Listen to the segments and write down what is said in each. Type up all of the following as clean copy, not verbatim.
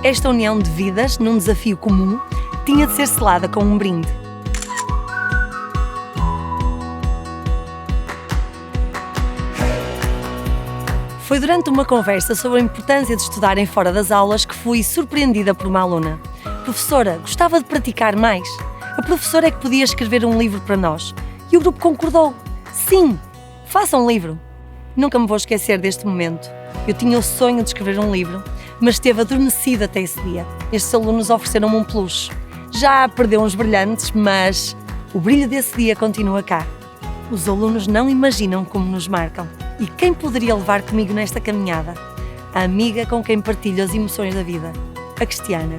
Esta união de vidas, num desafio comum, tinha de ser selada com um brinde. Foi durante uma conversa sobre a importância de estudarem fora das aulas que fui surpreendida por uma aluna. Professora, gostava de praticar mais. A professora é que podia escrever um livro para nós. E o grupo concordou. Sim, faça um livro. Nunca me vou esquecer deste momento. Eu tinha o sonho de escrever um livro, mas esteve adormecido até esse dia. Estes alunos ofereceram-me um peluche. Já perdeu uns brilhantes, mas o brilho desse dia continua cá. Os alunos não imaginam como nos marcam. E quem poderia levar comigo nesta caminhada? A amiga com quem partilho as emoções da vida, a Cristiana.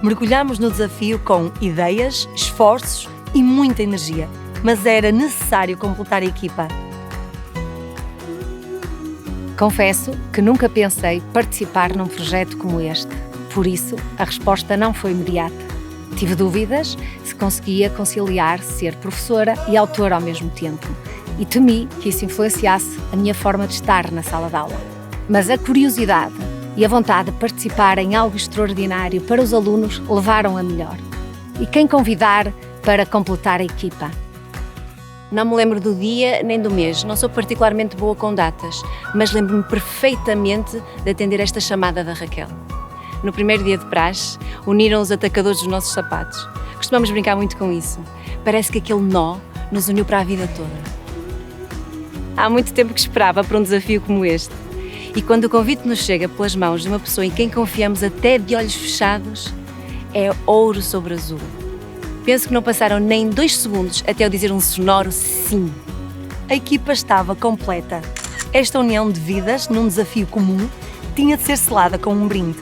Mergulhámos no desafio com ideias, esforços e muita energia, mas era necessário completar a equipa. Confesso que nunca pensei participar num projeto como este. Por isso, a resposta não foi imediata. Tive dúvidas se conseguia conciliar ser professora e autora ao mesmo tempo. E temi que isso influenciasse a minha forma de estar na sala de aula. Mas a curiosidade e a vontade de participar em algo extraordinário para os alunos levaram a melhor. E quem convidar para completar a equipa? Não me lembro do dia nem do mês, não sou particularmente boa com datas, mas lembro-me perfeitamente de atender esta chamada da Raquel. No primeiro dia de praxe, uniram os atacadores dos nossos sapatos. Costumamos brincar muito com isso. Parece que aquele nó nos uniu para a vida toda. Há muito tempo que esperava por um desafio como este. E quando o convite nos chega pelas mãos de uma pessoa em quem confiamos até de olhos fechados, é ouro sobre azul. Penso que não passaram nem 2 segundos até eu dizer um sonoro sim. A equipa estava completa. Esta união de vidas, num desafio comum, tinha de ser selada com um brinde.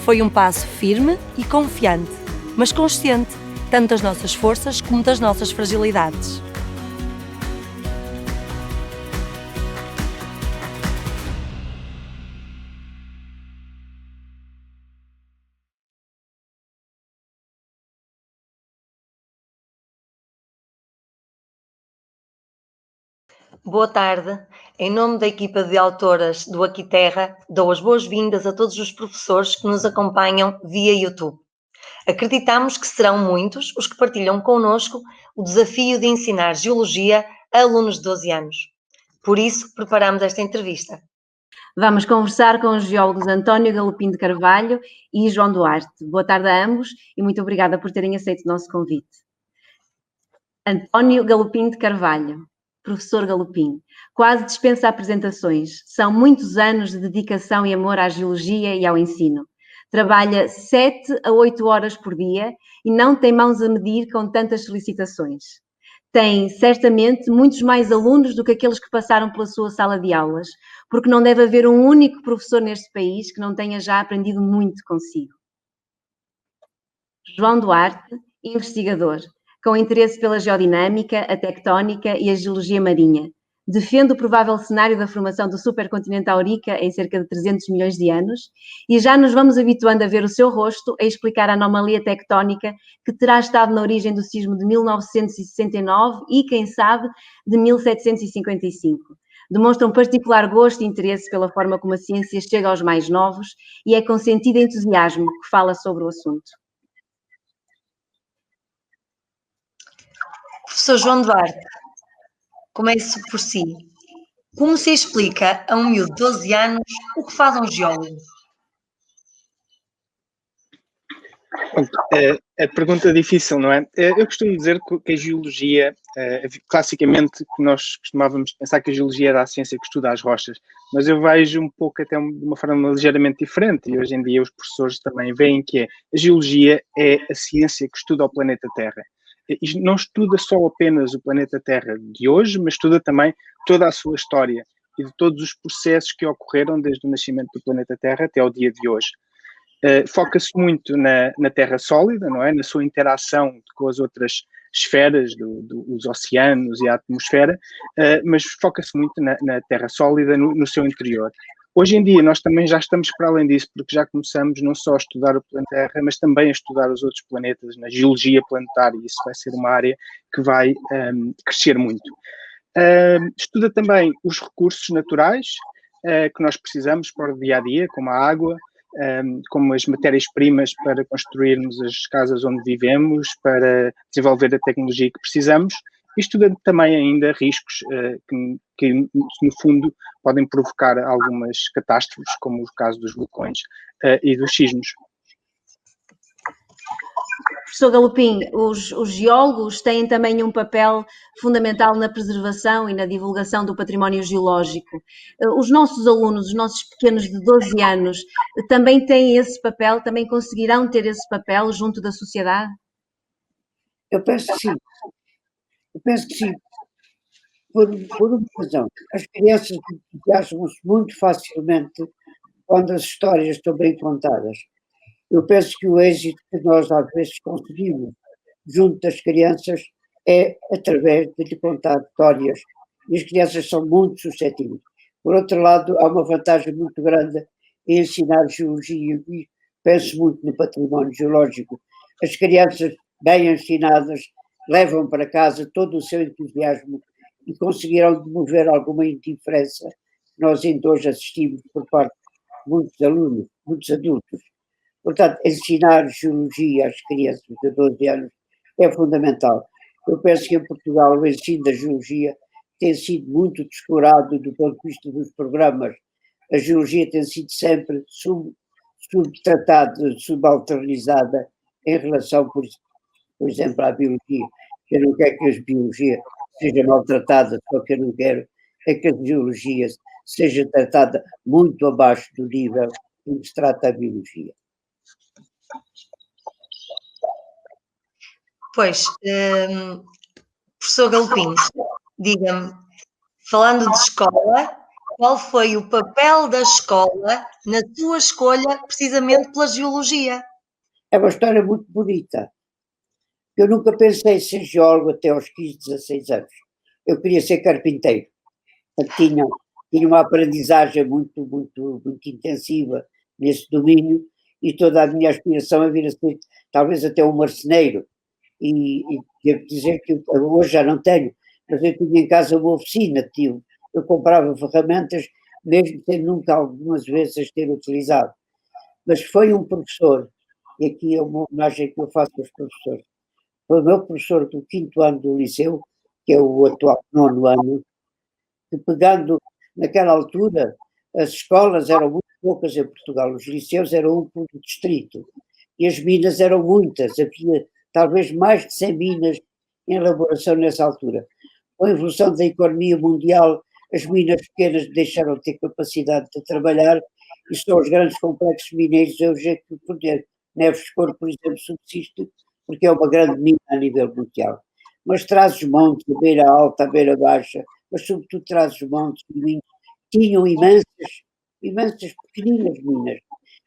Foi um passo firme e confiante, mas consciente, tanto das nossas forças como das nossas fragilidades. Boa tarde. Em nome da equipa de autoras do Aqui Terra, dou as boas-vindas a todos os professores que nos acompanham via YouTube. Acreditamos que serão muitos os que partilham connosco o desafio de ensinar Geologia a alunos de 12 anos. Por isso, preparamos esta entrevista. Vamos conversar com os geólogos António Galopim de Carvalho e João Duarte. Boa tarde a ambos e muito obrigada por terem aceito o nosso convite. António Galopim de Carvalho. Professor Galopim, quase dispensa apresentações. São muitos anos de dedicação e amor à geologia e ao ensino. Trabalha 7 a 8 horas por dia e não tem mãos a medir com tantas solicitações. Tem, certamente, muitos mais alunos do que aqueles que passaram pela sua sala de aulas, porque não deve haver um único professor neste país que não tenha já aprendido muito consigo. João Duarte, investigador, com interesse pela geodinâmica, a tectónica e a geologia marinha. Defende o provável cenário da formação do supercontinente Aurica em cerca de 300 milhões de anos e já nos vamos habituando a ver o seu rosto a explicar a anomalia tectónica que terá estado na origem do sismo de 1969 e, quem sabe, de 1755. Demonstra um particular gosto e interesse pela forma como a ciência chega aos mais novos e é com sentido entusiasmo que fala sobre o assunto. Professor João Duarte, comece por si. Como se explica a um miúdo de 12 anos o que faz um geólogo? A pergunta é difícil, não é? Eu costumo dizer que a geologia, classicamente, nós costumávamos pensar que a geologia era a ciência que estuda as rochas, mas eu vejo um pouco até de uma forma ligeiramente diferente, e hoje em dia os professores também veem que a geologia é a ciência que estuda o planeta Terra. E não estuda só apenas o planeta Terra de hoje, mas estuda também toda a sua história e de todos os processos que ocorreram desde o nascimento do planeta Terra até ao dia de hoje. Foca-se muito na Terra sólida, não é? Na sua interação com as outras esferas dos oceanos e a atmosfera, mas foca-se muito na Terra sólida, no seu interior. Hoje em dia nós também já estamos para além disso, porque já começamos não só a estudar o planeta Terra, mas também a estudar os outros planetas, na geologia planetária, e isso vai ser uma área que vai crescer muito. Estuda também os recursos naturais que nós precisamos para o dia-a-dia, como a água, como as matérias-primas para construirmos as casas onde vivemos, para desenvolver a tecnologia que precisamos, e estudando também ainda riscos que, no fundo, podem provocar algumas catástrofes, como o caso dos vulcões e dos sismos. Professor Galopim, os geólogos têm também um papel fundamental na preservação e na divulgação do património geológico. Os nossos alunos, os nossos pequenos de 12 anos, também têm esse papel, também conseguirão ter esse papel junto da sociedade? Eu penso que sim. Eu penso que sim, por uma razão. As crianças entusiasmam-se muito facilmente quando as histórias estão bem contadas. Eu penso que o êxito que nós às vezes conseguimos junto das crianças é através de lhe contar histórias. E as crianças são muito suscetíveis. Por outro lado, há uma vantagem muito grande em ensinar geologia, e penso muito no património geológico. As crianças bem ensinadas levam para casa todo o seu entusiasmo e conseguirão demover alguma indiferença que nós ainda hoje assistimos por parte de muitos alunos, muitos adultos. Portanto, ensinar geologia às crianças de 12 anos é fundamental. Eu penso que em Portugal o ensino da geologia tem sido muito descurado do ponto de vista dos programas. A geologia tem sido sempre subtratada, subalternizada em relação, por exemplo, à biologia. Eu não quero que a biologia seja maltratada, só que eu não quero é que a geologia seja tratada muito abaixo do nível em que se trata a biologia. Pois, professor Galopim, diga-me, falando de escola, qual foi o papel da escola na sua escolha precisamente pela geologia? É uma história muito bonita. Eu nunca pensei em ser geólogo até aos 15, 16 anos. Eu queria ser carpinteiro. Tinha uma aprendizagem muito intensiva nesse domínio e toda a minha aspiração é vir a ser talvez até um marceneiro. E devo dizer que hoje já não tenho, mas eu tinha em casa uma oficina, eu comprava ferramentas, mesmo sem nunca algumas vezes as ter utilizado. Mas foi um professor, e aqui é uma homenagem que eu faço aos professores, foi o meu professor do 5º ano do liceu, que é o atual 9º ano, que pegando, naquela altura, as escolas eram muito poucas em Portugal, os liceus eram um por distrito, e as minas eram muitas, havia talvez mais de 100 minas em elaboração nessa altura. Com a evolução da economia mundial, as minas pequenas deixaram de ter capacidade de trabalhar e só os grandes complexos mineiros é o jeito de poder. Neves de Coro, por exemplo, subsiste porque é uma grande mina a nível mundial. Mas Trás-os-Montes, a beira alta, a beira baixa, mas sobretudo Trás-os-Montes, tinham imensas pequeninas minas.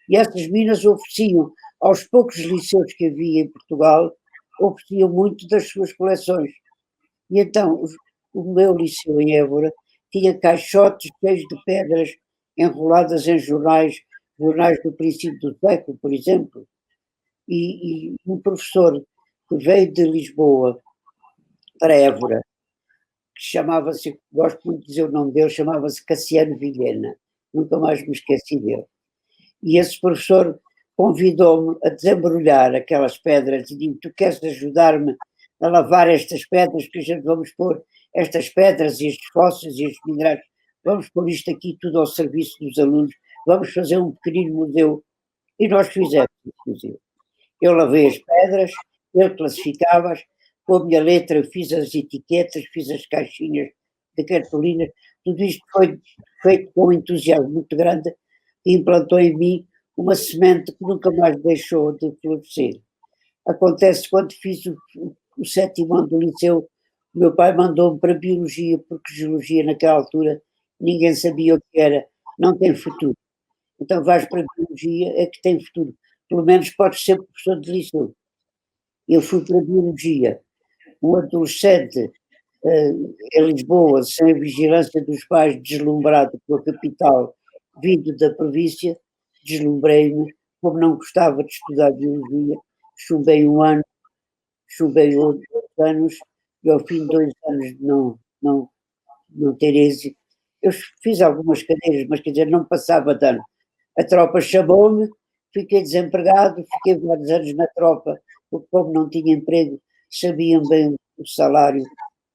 E essas minas ofereciam, aos poucos liceus que havia em Portugal, ofereciam muito das suas coleções. E então, o meu liceu em Évora tinha caixotes cheios de pedras enroladas em jornais do princípio do século, por exemplo. E um professor que veio de Lisboa para Évora, que chamava-se, gosto muito de dizer o nome dele, chamava-se Cassiano Vilhena, nunca mais me esqueci dele. E esse professor convidou-me a desembrulhar aquelas pedras e disse: tu queres ajudar-me a lavar estas pedras, que a gente vamos pôr estas pedras e estes fósseis e estes minerais, vamos pôr isto aqui tudo ao serviço dos alunos, vamos fazer um pequenino museu. E nós fizemos esse museu. Eu lavei as pedras, eu classificava-as, com a minha letra eu fiz as etiquetas, fiz as caixinhas de cartolinas, tudo isto foi feito com um entusiasmo muito grande e implantou em mim uma semente que nunca mais deixou de florescer. Acontece quando fiz o 7º ano do liceu, o meu pai mandou-me para Biologia, porque Geologia naquela altura ninguém sabia o que era, não tem futuro. Então vais para Biologia, é que tem futuro. Pelo menos podes ser professor de liceu. Eu fui para Biologia. Um adolescente em Lisboa, sem a vigilância dos pais, deslumbrado pela capital, vindo da província, deslumbrei-me, como não gostava de estudar Biologia, chumbei um ano, chumbei outros anos, e ao fim de 2 anos de não ter êxito, eu fiz algumas cadeiras, mas quer dizer, não passava de ano. A tropa chamou-me fiquei desempregado, fiquei vários anos na tropa, porque como não tinha emprego, sabiam bem o salário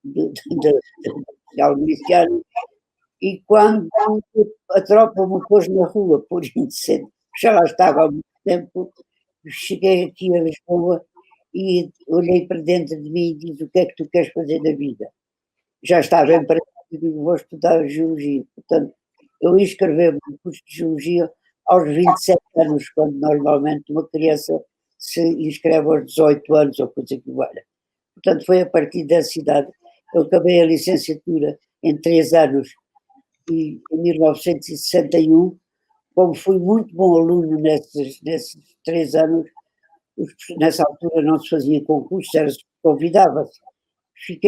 do oficial miliciano, e quando a tropa me pôs na rua por indecente, já lá estava há muito tempo, cheguei aqui a Lisboa e olhei para dentro de mim e disse: o que é que tu queres fazer da vida? Já estava empregado e digo: vou estudar Geologia. Portanto, eu inscrevi-me no curso de Geologia aos 27 anos, quando normalmente uma criança se inscreve aos 18 anos ou coisa que valha. Portanto, foi a partir dessa idade. Eu acabei a licenciatura em 3 anos e em 1961, como fui muito bom aluno nesses 3 anos, nessa altura não se fazia concurso, convidava-se. Fui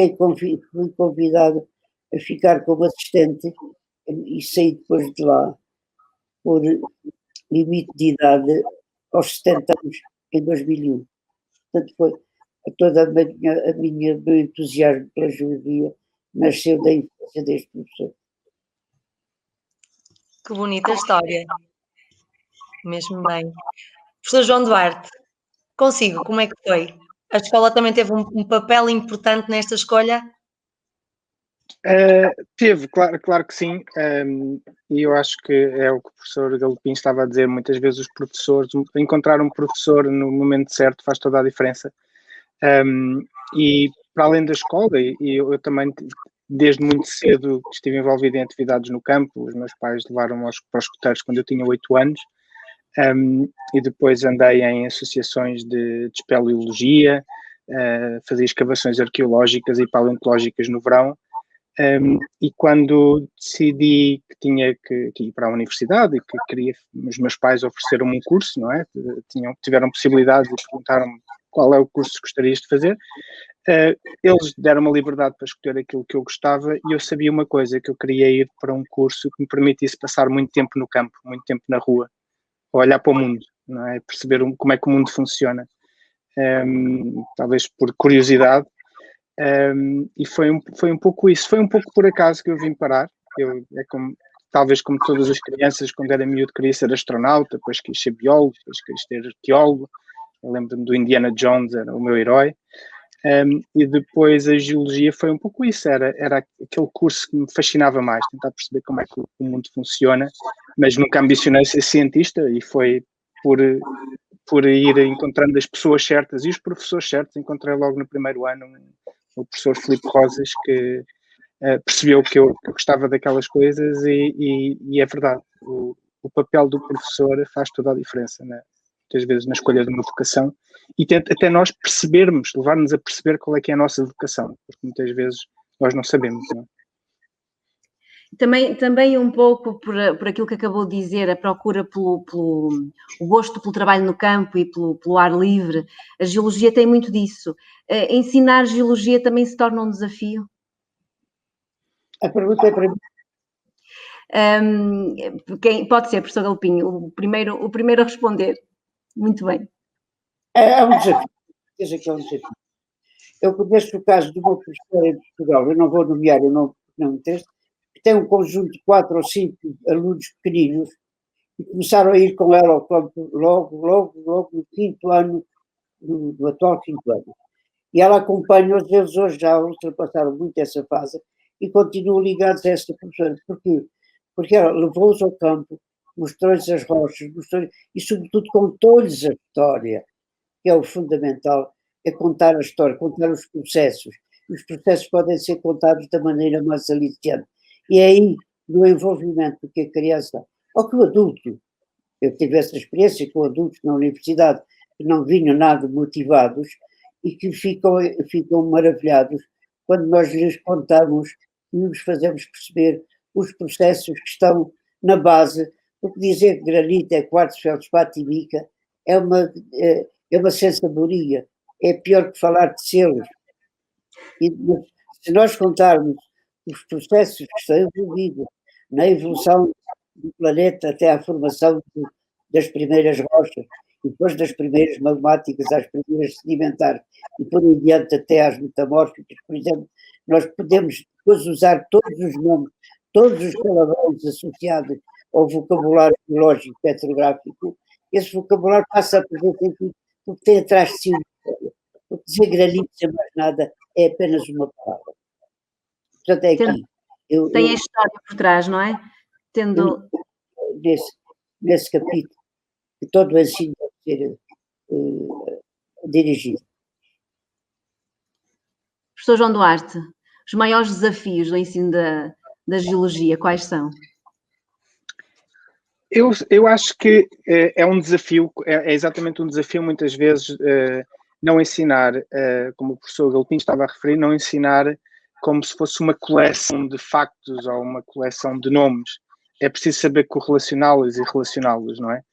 convidado a ficar como assistente e saí depois de lá por limite de idade aos 70 anos, em 2001. Portanto, foi todo meu entusiasmo pela geologia nasceu da infância deste professor. Que bonita história. Mesmo bem. Professor João Duarte, consigo, como é que foi? A escola também teve um papel importante nesta escolha? Teve, claro que sim, e eu acho que é o que o professor Galopim estava a dizer, muitas vezes os professores, encontrar um professor no momento certo faz toda a diferença, e para além da escola, e eu também, desde muito cedo, estive envolvido em atividades no campo. Os meus pais levaram-me para os escuteiros quando eu tinha 8 anos, e depois andei em associações de espeleologia, fazia escavações arqueológicas e paleontológicas no verão. E quando decidi que tinha que ir para a universidade e que queria, os meus pais ofereceram-me um curso, não é? Tiveram possibilidade de perguntar-me qual é o curso que gostarias de fazer. Eles deram-me a liberdade para escolher aquilo que eu gostava e eu sabia uma coisa, que eu queria ir para um curso que me permitisse passar muito tempo no campo, muito tempo na rua, olhar para o mundo, não é? Perceber como é que o mundo funciona. Talvez por curiosidade. E foi um pouco isso, foi um pouco por acaso que eu vim parar. Talvez como todas as crianças, quando era miúdo queria ser astronauta, depois quis ser biólogo, depois quis ser arqueólogo. Eu lembro-me do Indiana Jones, era o meu herói. E depois a geologia foi um pouco isso, era aquele curso que me fascinava mais, tentar perceber como é que o mundo funciona, mas nunca ambicionei ser cientista, e foi por ir encontrando as pessoas certas e os professores certos. Encontrei logo no primeiro ano o professor Filipe Rosas, que percebeu que eu gostava daquelas coisas, e é verdade, o papel do professor faz toda a diferença, né? Muitas vezes na escolha de uma vocação, e até nós percebermos, levar-nos a perceber qual é que é a nossa vocação, porque muitas vezes nós não sabemos, não é? Também um pouco por aquilo que acabou de dizer, a procura o gosto pelo trabalho no campo e pelo ar livre. A geologia tem muito disso. Ensinar geologia também se torna um desafio? A pergunta é para mim. Pode ser, professor Galopim, o primeiro a responder. Muito bem. É um desafio. Que é um desafio. Eu conheço o caso de uma professora em Portugal, eu não vou nomear o nome porque não me interessa, que tem um conjunto de 4 ou 5 alunos pequeninos e começaram a ir com ela ao campo logo no 5º ano, do atual 5º ano. E ela acompanha-os, eles hoje já ultrapassaram muito essa fase e continuam ligados a essa professora. Porquê? Porque ela levou-os ao campo, mostrou-lhes as rochas, e sobretudo contou-lhes a história, que é o fundamental, é contar a história, contar os processos. Os processos podem ser contados da maneira mais aliciante. E é aí, no envolvimento que a criança, ou que o adulto, eu tive essa experiência com adultos na universidade, que não vinham nada motivados e que ficam maravilhados quando nós lhes contamos e nos fazemos perceber os processos que estão na base, porque dizer que granito é quartzo, feldspate e mica é uma sensaboria, é pior que falar de selos. E se nós contarmos os processos que estão envolvidos na evolução do planeta até à formação das primeiras rochas, e depois das primeiras magmáticas às primeiras sedimentares, e por em diante até às metamórficas, por exemplo, nós podemos depois usar todos os nomes, todos os palavrões associados ao vocabulário geológico petrográfico, esse vocabulário passa a fazer sentido, porque tem atrás de si porque dizer granito sem mais nada é apenas uma palavra. Portanto, é aqui. Tem a história por trás, não é? Tendo... Nesse capítulo, que todo o ensino deve ser dirigido. Professor João Duarte, os maiores desafios do ensino da geologia, quais são? Eu acho que é um desafio, é exatamente um desafio muitas vezes não ensinar, como o professor Galpim estava a referir, não ensinar como se fosse uma coleção de factos ou uma coleção de nomes. É preciso saber correlacioná-los e relacioná-los, não é?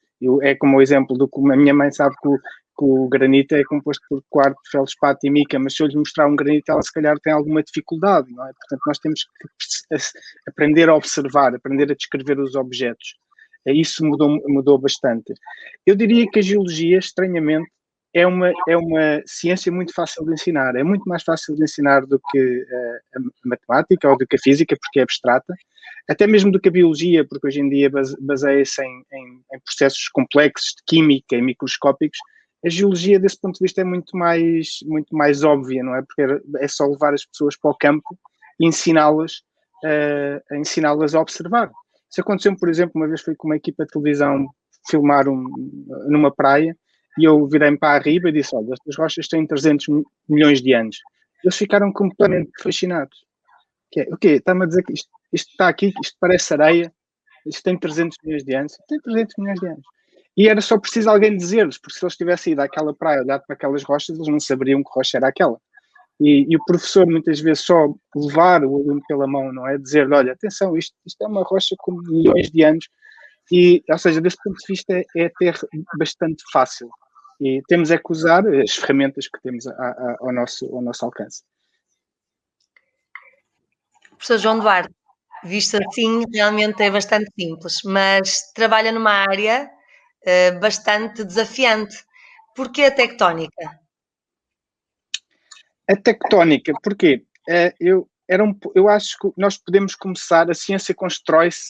É como o exemplo do que a minha mãe sabe que o granito é composto por quartzo, feldspato e mica, mas se eu lhe mostrar um granito, ela se calhar tem alguma dificuldade, não é? Portanto, nós temos que aprender a observar, aprender a descrever os objetos. Isso mudou bastante. Eu diria que a geologia, estranhamente, é uma ciência muito fácil de ensinar. É muito mais fácil de ensinar do que a matemática ou do que a física, porque é abstrata. Até mesmo do que a biologia, porque hoje em dia baseia-se em processos complexos de química e microscópicos. A geologia, desse ponto de vista, é muito mais óbvia, não é? Porque é só levar as pessoas para o campo e ensiná-las a observar. Isso aconteceu, por exemplo, uma vez fui com uma equipa de televisão filmar numa praia e eu virei-me para a riba e disse, olha, estas rochas têm 300 milhões de anos. Eles ficaram completamente fascinados. O quê? Está-me a dizer que isto está aqui, isto parece areia, isto tem 300 milhões de anos? Tem 300 milhões de anos. E era só preciso alguém dizer-lhes, porque se eles tivessem ido àquela praia, olhado para aquelas rochas, eles não saberiam que rocha era aquela. E o professor, muitas vezes, só levar o aluno pela mão, não é? Dizer-lhe, olha, atenção, isto é uma rocha com milhões de anos. Ou seja, desse ponto de vista, é até bastante fácil. E temos é que usar as ferramentas que temos ao nosso alcance. Professor João Duarte, visto assim, realmente é bastante simples, mas trabalha numa área bastante desafiante. Porquê a tectónica? A tectónica, porquê? Eu acho que nós podemos começar, a ciência constrói-se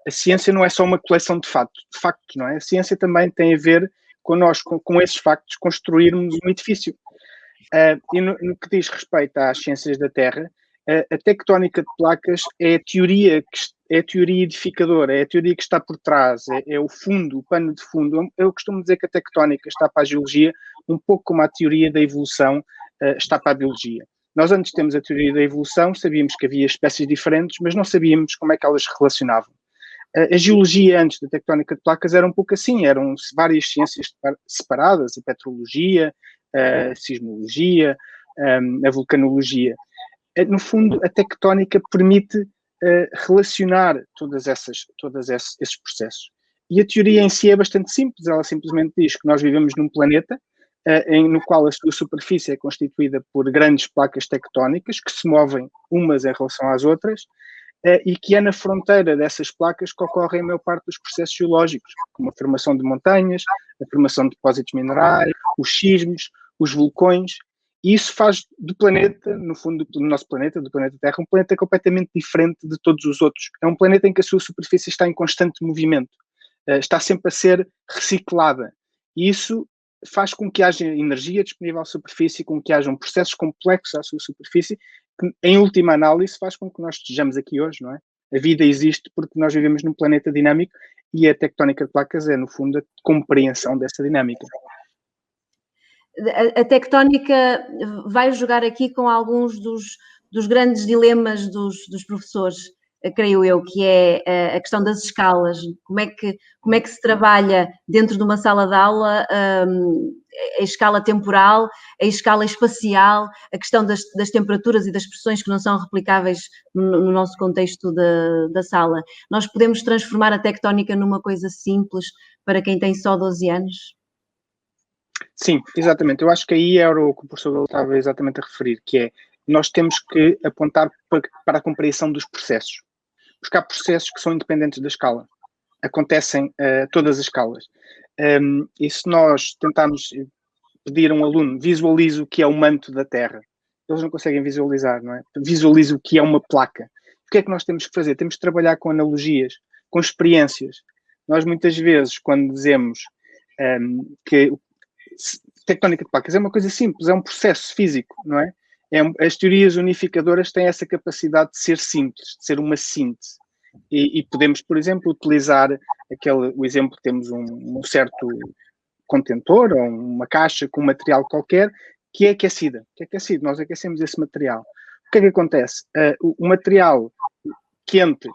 a ciência não é só uma coleção de factos, não é? A ciência também tem a ver com nós, com esses factos, construirmos um edifício. E no que diz respeito às ciências da Terra, a tectónica de placas é a teoria edificadora, é a teoria que está por trás, é o fundo, o pano de fundo. Eu costumo dizer que a tectónica está para a geologia, um pouco como a teoria da evolução está para a biologia. Nós antes temos a teoria da evolução, sabíamos que havia espécies diferentes, mas não sabíamos como é que elas se relacionavam. A geologia antes da tectónica de placas era um pouco assim, eram várias ciências separadas, a petrologia, a sismologia, a vulcanologia. No fundo, a tectónica permite relacionar todos esses processos. E a teoria em si é bastante simples, ela simplesmente diz que nós vivemos num planeta no qual a sua superfície é constituída por grandes placas tectónicas que se movem umas em relação às outras e que é na fronteira dessas placas que ocorrem a maior parte dos processos geológicos, como a formação de montanhas, a formação de depósitos minerais, os sismos, os vulcões. E isso faz do planeta, no fundo, do nosso planeta, do planeta Terra, um planeta completamente diferente de todos os outros. É um planeta em que a sua superfície está em constante movimento, está sempre a ser reciclada. E isso faz com que haja energia disponível à superfície, com que hajam processos complexos à sua superfície, que, em última análise, faz com que nós estejamos aqui hoje, não é? A vida existe porque nós vivemos num planeta dinâmico e a tectónica de placas é, no fundo, a compreensão dessa dinâmica. A tectónica vai jogar aqui com alguns dos grandes dilemas dos professores, creio eu, que é a questão das escalas. Como é que se trabalha dentro de uma sala de aula a escala temporal, a escala espacial, a questão das temperaturas e das pressões que não são replicáveis no nosso contexto da sala. Nós podemos transformar a tectónica numa coisa simples para quem tem só 12 anos? Sim, exatamente. Eu acho que aí era o que o professor estava exatamente a referir, que é, nós temos que apontar para a compreensão dos processos. Porque há processos que são independentes da escala. Acontecem a todas as escalas. E se nós tentarmos pedir a um aluno, visualize o que é o manto da Terra, eles não conseguem visualizar, não é? Visualize o que é uma placa. O que é que nós temos que fazer? Temos que trabalhar com analogias, com experiências. Nós muitas vezes, quando dizemos que tectónica de placas é uma coisa simples, é um processo físico, não é? As teorias unificadoras têm essa capacidade de ser simples, de ser uma síntese. E podemos, por exemplo, utilizar o exemplo que temos um certo contentor ou uma caixa com um material qualquer que é aquecida. Nós aquecemos esse material. O que é que acontece? O material quente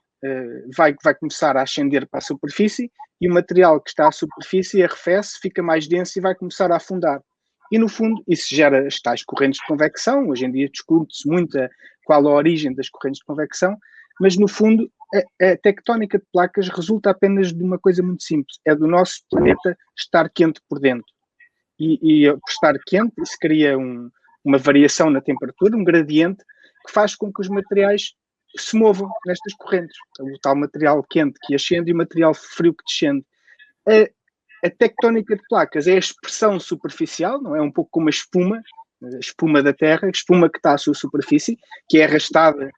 vai começar a ascender para a superfície e o material que está à superfície arrefece, fica mais denso e vai começar a afundar. E, no fundo, isso gera as tais correntes de convecção. Hoje em dia discute-se muito qual a origem das correntes de convecção, mas, no fundo, a tectónica de placas resulta apenas de uma coisa muito simples. É do nosso planeta estar quente por dentro. E por estar quente, isso cria uma variação na temperatura, um gradiente, que faz com que os materiais se movam nestas correntes. O tal material quente que ascende e o material frio que descende. A tectónica de placas é a expressão superficial, não é? Um pouco como a espuma da Terra, a espuma que está à sua superfície, que é arrastada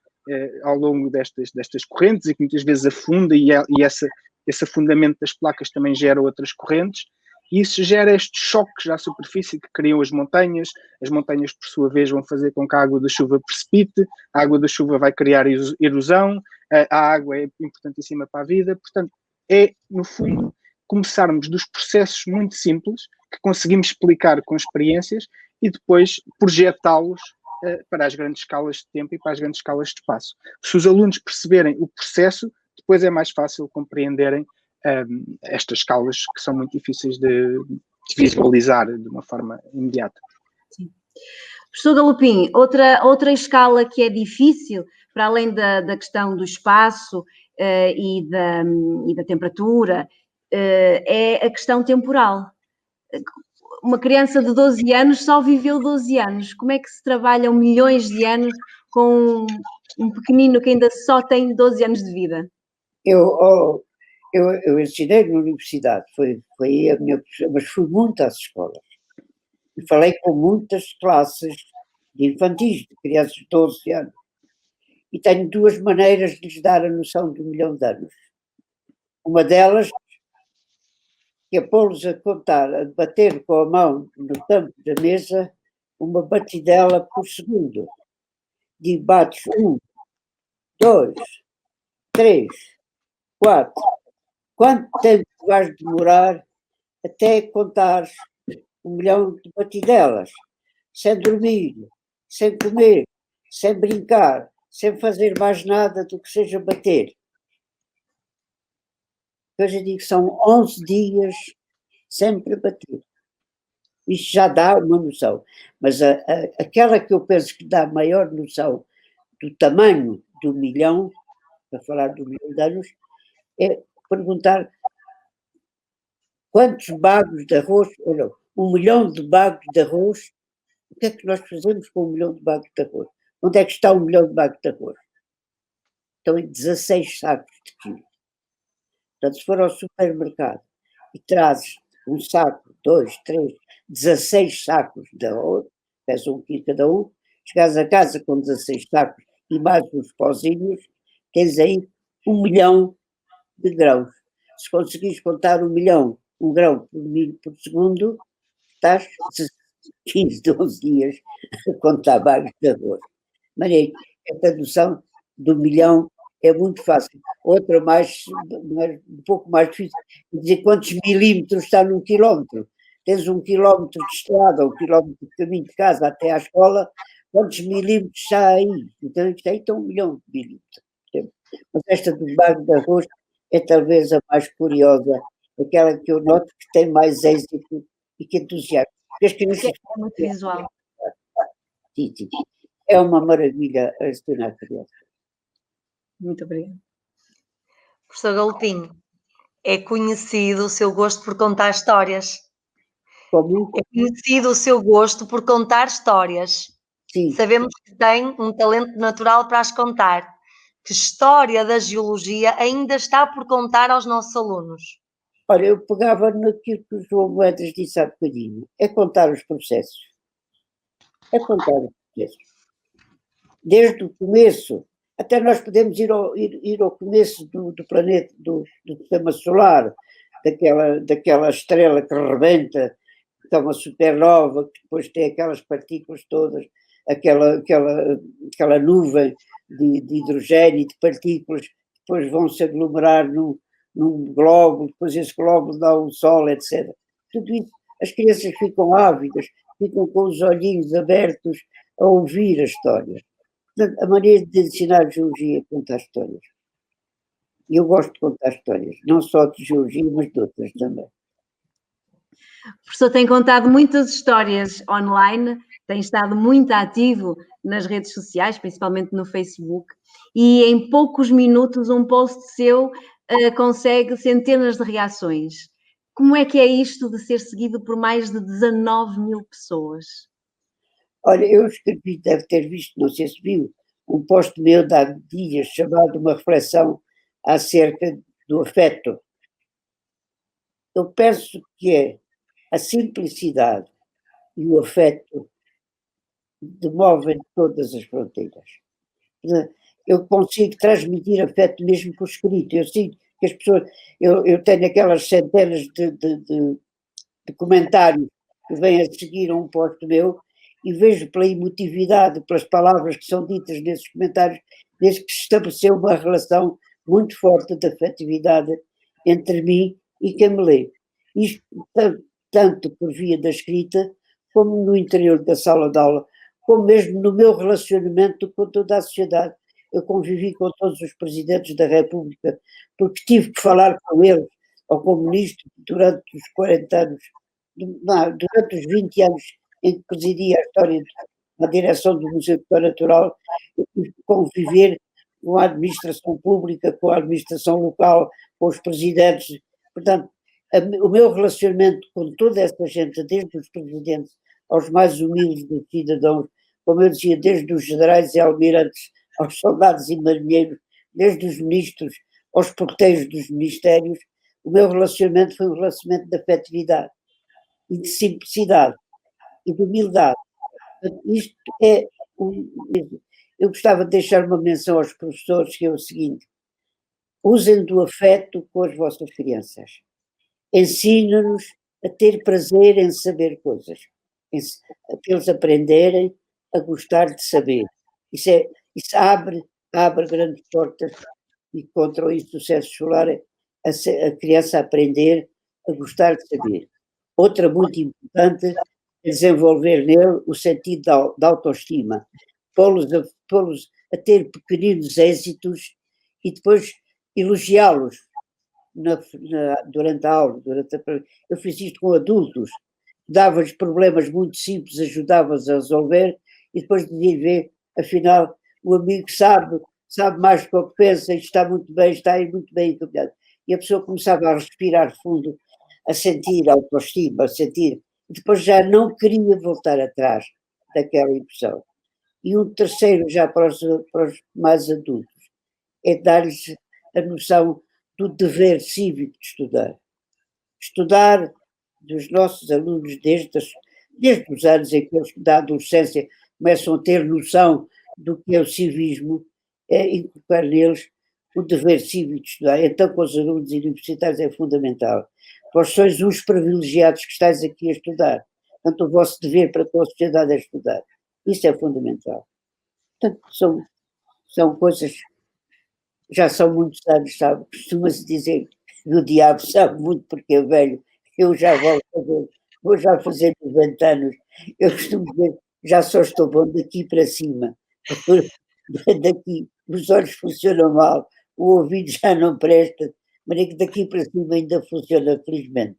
ao longo destas correntes e que muitas vezes afunda e esse afundamento das placas também gera outras correntes. E isso gera estes choques à superfície que criam as montanhas por sua vez vão fazer com que a água da chuva precipite, a água da chuva vai criar erosão, a água é importantíssima para a vida, portanto no fundo começarmos dos processos muito simples que conseguimos explicar com experiências e depois projetá-los para as grandes escalas de tempo e para as grandes escalas de espaço. Se os alunos perceberem o processo, depois é mais fácil compreenderem estas escalas que são muito difíceis de visualizar de uma forma imediata. Sim. Professor Galopim, outra escala que é difícil, para além da questão do espaço e da temperatura, é a questão temporal. Uma criança de 12 anos só viveu 12 anos. Como é que se trabalham milhões de anos com um pequenino que ainda só tem 12 anos de vida? Eu ensinei na universidade, foi aí a minha professora, mas fui muito às escolas. E falei com muitas classes de infantis, de crianças de 12 anos. E tenho duas maneiras de lhes dar a noção de 1 milhão de anos. Uma delas é pô-los a contar, a bater com a mão no tampo da mesa uma batidela por segundo. E bates 1, 2, 3, 4. Quanto tempo vais demorar até contar 1 milhão de batidelas? Sem dormir, sem comer, sem brincar, sem fazer mais nada do que seja bater. Hoje eu digo que são 11 dias sempre a bater. Isto já dá uma noção. Mas aquela que eu penso que dá maior noção do tamanho do milhão, para falar do 1 milhão de anos, é perguntar quantos bagos de arroz, ou não, 1 milhão de bagos de arroz, o que é que nós fazemos com 1 milhão de bagos de arroz? Onde é que está 1 milhão de bagos de arroz? Estão em 16 sacos de quilo. Portanto, se for ao supermercado e trazes um saco, 2, 3, 16 sacos de arroz, pesa 1 quilo cada um, chegares a casa com 16 sacos e mais uns pozinhos, tens aí 1 milhão de grãos. Se conseguires contar 1 milhão, 1 grão por milho por segundo, estás 15, 12 dias a contar bagos de arroz. Mas esta noção do milhão é muito fácil. Outra um pouco mais difícil, dizer quantos milímetros está num quilómetro. Tens 1 quilómetro de estrada, 1 quilómetro de caminho de casa até à escola, quantos milímetros está aí? Então, isto aí está 1 milhão de milímetros. Mas esta do bago de arroz é talvez a mais curiosa, aquela que eu noto que tem mais êxito e que entusiasma. É muito visual. Sim. É uma maravilha a ensinar a criança. Muito obrigada. Professor Galopim, é conhecido o seu gosto por contar histórias. Como? É conhecido o seu gosto por contar histórias. Sim. Sabemos que tem um talento natural para as contar. Que história da geologia ainda está por contar aos nossos alunos? Olha, eu pegava naquilo que o João Moedas disse há bocadinho. É contar os processos. É contar os processos. Desde o começo, até nós podemos ir ao começo do planeta, do sistema solar, daquela estrela que rebenta, que é uma supernova, que depois tem aquelas partículas todas, aquela nuvem de hidrogênio e de partículas, depois vão se aglomerar num globo, depois esse globo dá o Sol, etc. Tudo isso, as crianças ficam ávidas, ficam com os olhinhos abertos a ouvir a história. Portanto, a maneira de ensinar geologia é contar histórias. E eu gosto de contar histórias, não só de geologia, mas de outras também. O professor tem contado muitas histórias online, tem estado muito ativo nas redes sociais, principalmente no Facebook, e em poucos minutos um post seu consegue centenas de reações. Como é que é isto de ser seguido por mais de 19 mil pessoas? Olha, eu escrevi, deve ter visto, não sei se viu, um post meu de há dias chamado Uma Reflexão acerca do afeto. Eu penso que a simplicidade e o afeto demovem todas as fronteiras. Eu consigo transmitir afeto mesmo por escrito. Eu sinto que as pessoas. Eu tenho aquelas centenas de comentários que vêm a seguir a um post meu e vejo pela emotividade, pelas palavras que são ditas nesses comentários, desde que se estabeleceu uma relação muito forte de afetividade entre mim e quem me lê. Isto tanto por via da escrita, como no interior da sala de aula, como mesmo no meu relacionamento com toda a sociedade. Eu convivi com todos os presidentes da República, porque tive que falar com eles, ou com ministros, durante os 40 anos, durante os 20 anos em que presidia a história da direção do Museu de História Natural, eu tive que conviver com a administração pública, com a administração local, com os presidentes. Portanto, o meu relacionamento com toda essa gente, desde os presidentes aos mais humildes dos cidadãos, como eu dizia, desde os generais e almirantes aos soldados e marinheiros, desde os ministros aos porteiros dos ministérios, o meu relacionamento foi um relacionamento de afetividade e de simplicidade e de humildade. Isto é eu gostava de deixar uma menção aos professores, que é o seguinte: usem do afeto com as vossas crianças. Ensinem-nos a ter prazer em saber coisas, para eles aprenderem a gostar de saber. Isso abre grandes portas e contra o insucesso escolar, a criança aprender a gostar de saber. Outra muito importante é desenvolver nele o sentido da autoestima, pô-los a ter pequeninos êxitos e depois elogiá-los durante a aula. Eu fiz isto com adultos, dava-lhes problemas muito simples, ajudava-os a resolver e depois dizia ver, afinal, o amigo sabe mais do que o que pensa e está aí muito bem encaminhado. E a pessoa começava a respirar fundo, a sentir autoestima, e depois já não queria voltar atrás daquela impressão. E um terceiro, já para os mais adultos, é dar-lhes a noção do dever cívico de estudar. Estudar dos nossos alunos desde os anos em que eles, da adolescência, começam a ter noção do que é o civismo, é inculcar neles o dever cívico de estudar. Então, com os alunos universitários é fundamental. Vós sois os privilegiados que estáis aqui a estudar. Portanto, o vosso dever para com a sociedade é estudar. Isso é fundamental. Portanto, são coisas, já são muitos anos, sabe? Costuma-se dizer que o diabo sabe muito porque é velho. Eu já vou já fazer 90 anos. Eu costumo dizer, já só estou bom daqui para cima. Daqui, os olhos funcionam mal, o ouvido já não presta, mas é que daqui para cima ainda funciona, felizmente.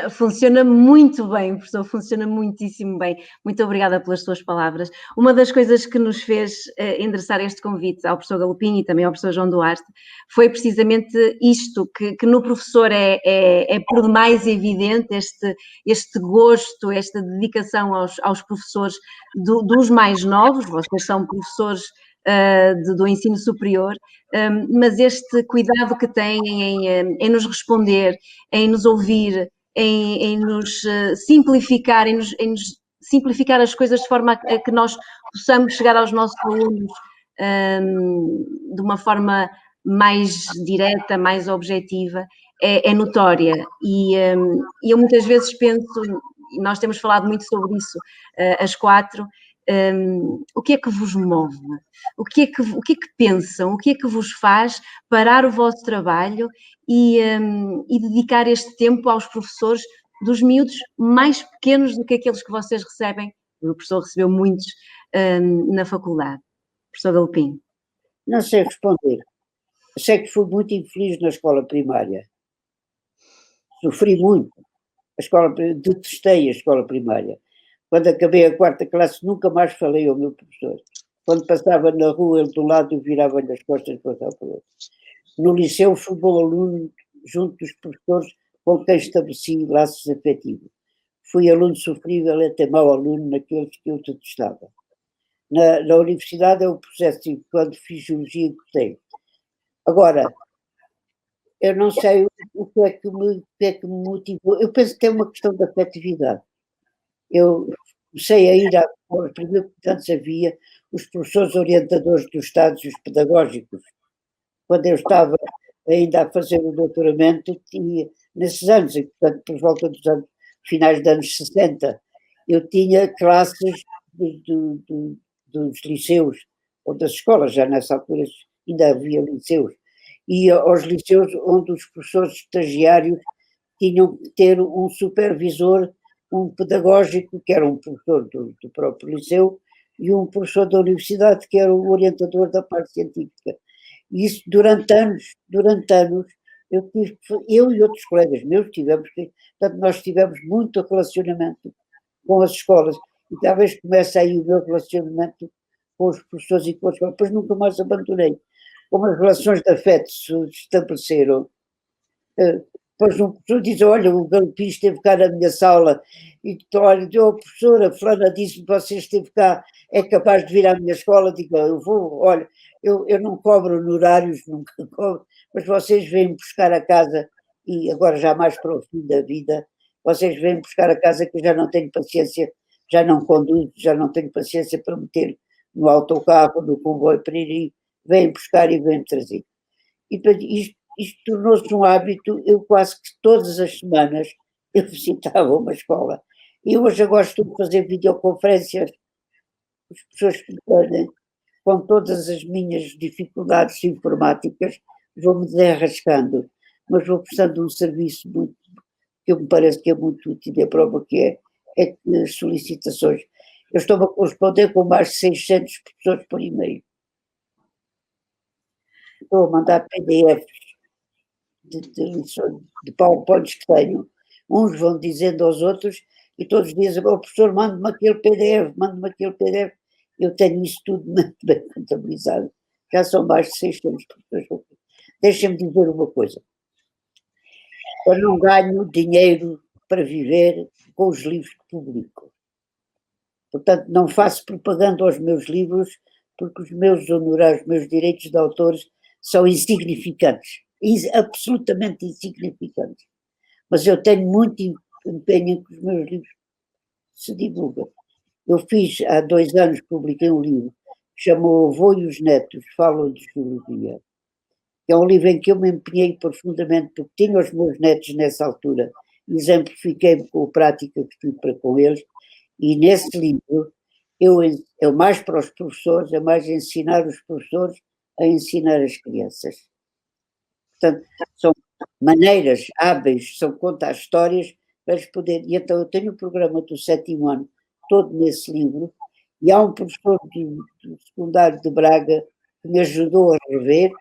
Funciona muito bem, professor, funciona muitíssimo bem. Muito obrigada pelas suas palavras. Uma das coisas que nos fez endereçar este convite ao professor Galopim e também ao professor João Duarte foi precisamente isto, que no professor é por demais evidente este gosto, esta dedicação aos professores dos mais novos. Vocês são professores do ensino superior, mas este cuidado que têm em nos responder, em nos ouvir, em nos simplificar, em nos simplificar as coisas de forma a que nós possamos chegar aos nossos alunos de uma forma mais direta, mais objetiva, é notória e eu muitas vezes penso, e nós temos falado muito sobre isso, as quatro, o que é que vos move? O que é que pensam? O que é que vos faz parar o vosso trabalho e dedicar este tempo aos professores dos miúdos mais pequenos do que aqueles que vocês recebem? O professor recebeu muitos na faculdade. Professor Galopim. Não sei responder. Sei que fui muito infeliz na escola primária. Sofri muito. Detestei a escola primária. Quando acabei a 4ª classe, nunca mais falei ao meu professor. Quando passava na rua, ele do lado, eu virava-lhe as costas para passar por outro. No liceu, fui bom aluno junto dos professores com quem estabeleci laços afetivos. Fui aluno sofrível, até mau aluno naqueles que eu detestava. Na universidade é o processo, quando fiz geologia, gostei. Agora, eu não sei o que é que me motivou. Eu penso que é uma questão de afetividade. Eu comecei a ir primeiro que antes havia os professores orientadores dos estágios pedagógicos. Quando eu estava ainda a fazer o doutoramento, tinha, nesses anos, e, portanto, por volta dos anos, finais dos anos 60, eu tinha classes dos liceus, ou das escolas, já nessa altura ainda havia liceus, e aos liceus onde os professores estagiários tinham que ter um supervisor, um pedagógico, que era um professor do próprio liceu, e um professor da universidade, que era o orientador da parte científica. E isso durante anos, eu e outros colegas meus portanto, nós tivemos muito relacionamento com as escolas, e talvez comece aí o meu relacionamento com os professores e com as escolas, depois nunca mais abandonei. Como as relações de afeto se estabeleceram, depois um professor diz, olha, o Galopim esteve cá na minha sala, e olha, a professora fulana disse-me, você esteve cá, é capaz de vir à minha escola? Digo, eu vou, olha, eu não cobro honorários, nunca cobro, mas vocês vêm buscar a casa, e agora já mais para o fim da vida, vocês vêm buscar a casa que eu já não tenho paciência, já não conduzo, já não tenho paciência para meter no autocarro, no comboio, para ir, vêm buscar e vêm trazer. E isto tornou-se um hábito, eu quase que todas as semanas eu visitava uma escola. E hoje eu gosto de fazer videoconferências, as pessoas que me podem, com todas as minhas dificuldades informáticas, vou-me desenrascando, mas vou prestando um serviço muito, que me parece que é muito útil, e a prova que é que as solicitações, eu estou a corresponder com mais de 600 pessoas por e-mail. Estou a mandar PDFs de PowerPoints que tenho, uns vão dizendo aos outros, e todos dizem, o professor, manda-me aquele PDF, eu tenho isso tudo muito bem contabilizado, já são mais de 600 pessoas. Deixem-me dizer uma coisa, eu não ganho dinheiro para viver com os livros que publico, portanto não faço propaganda aos meus livros, porque os meus honorários, os meus direitos de autores são insignificantes, absolutamente insignificantes, mas eu tenho muito empenho em que os meus livros se divulguem. Eu fiz, há 2 anos, publiquei um livro que chamou O Avô e os Netos Falam de Geologia, que é um livro em que eu me empenhei profundamente, porque tinha os meus netos nessa altura, exemplifiquei-me com a prática que tive para com eles, e nesse livro, eu mais para os professores, é mais ensinar os professores a ensinar as crianças. Portanto, são maneiras hábeis, são contar histórias para eles poderem. E então eu tenho o programa do 7º ano, todo nesse livro, e há um professor do secundário de Braga que me ajudou a rever,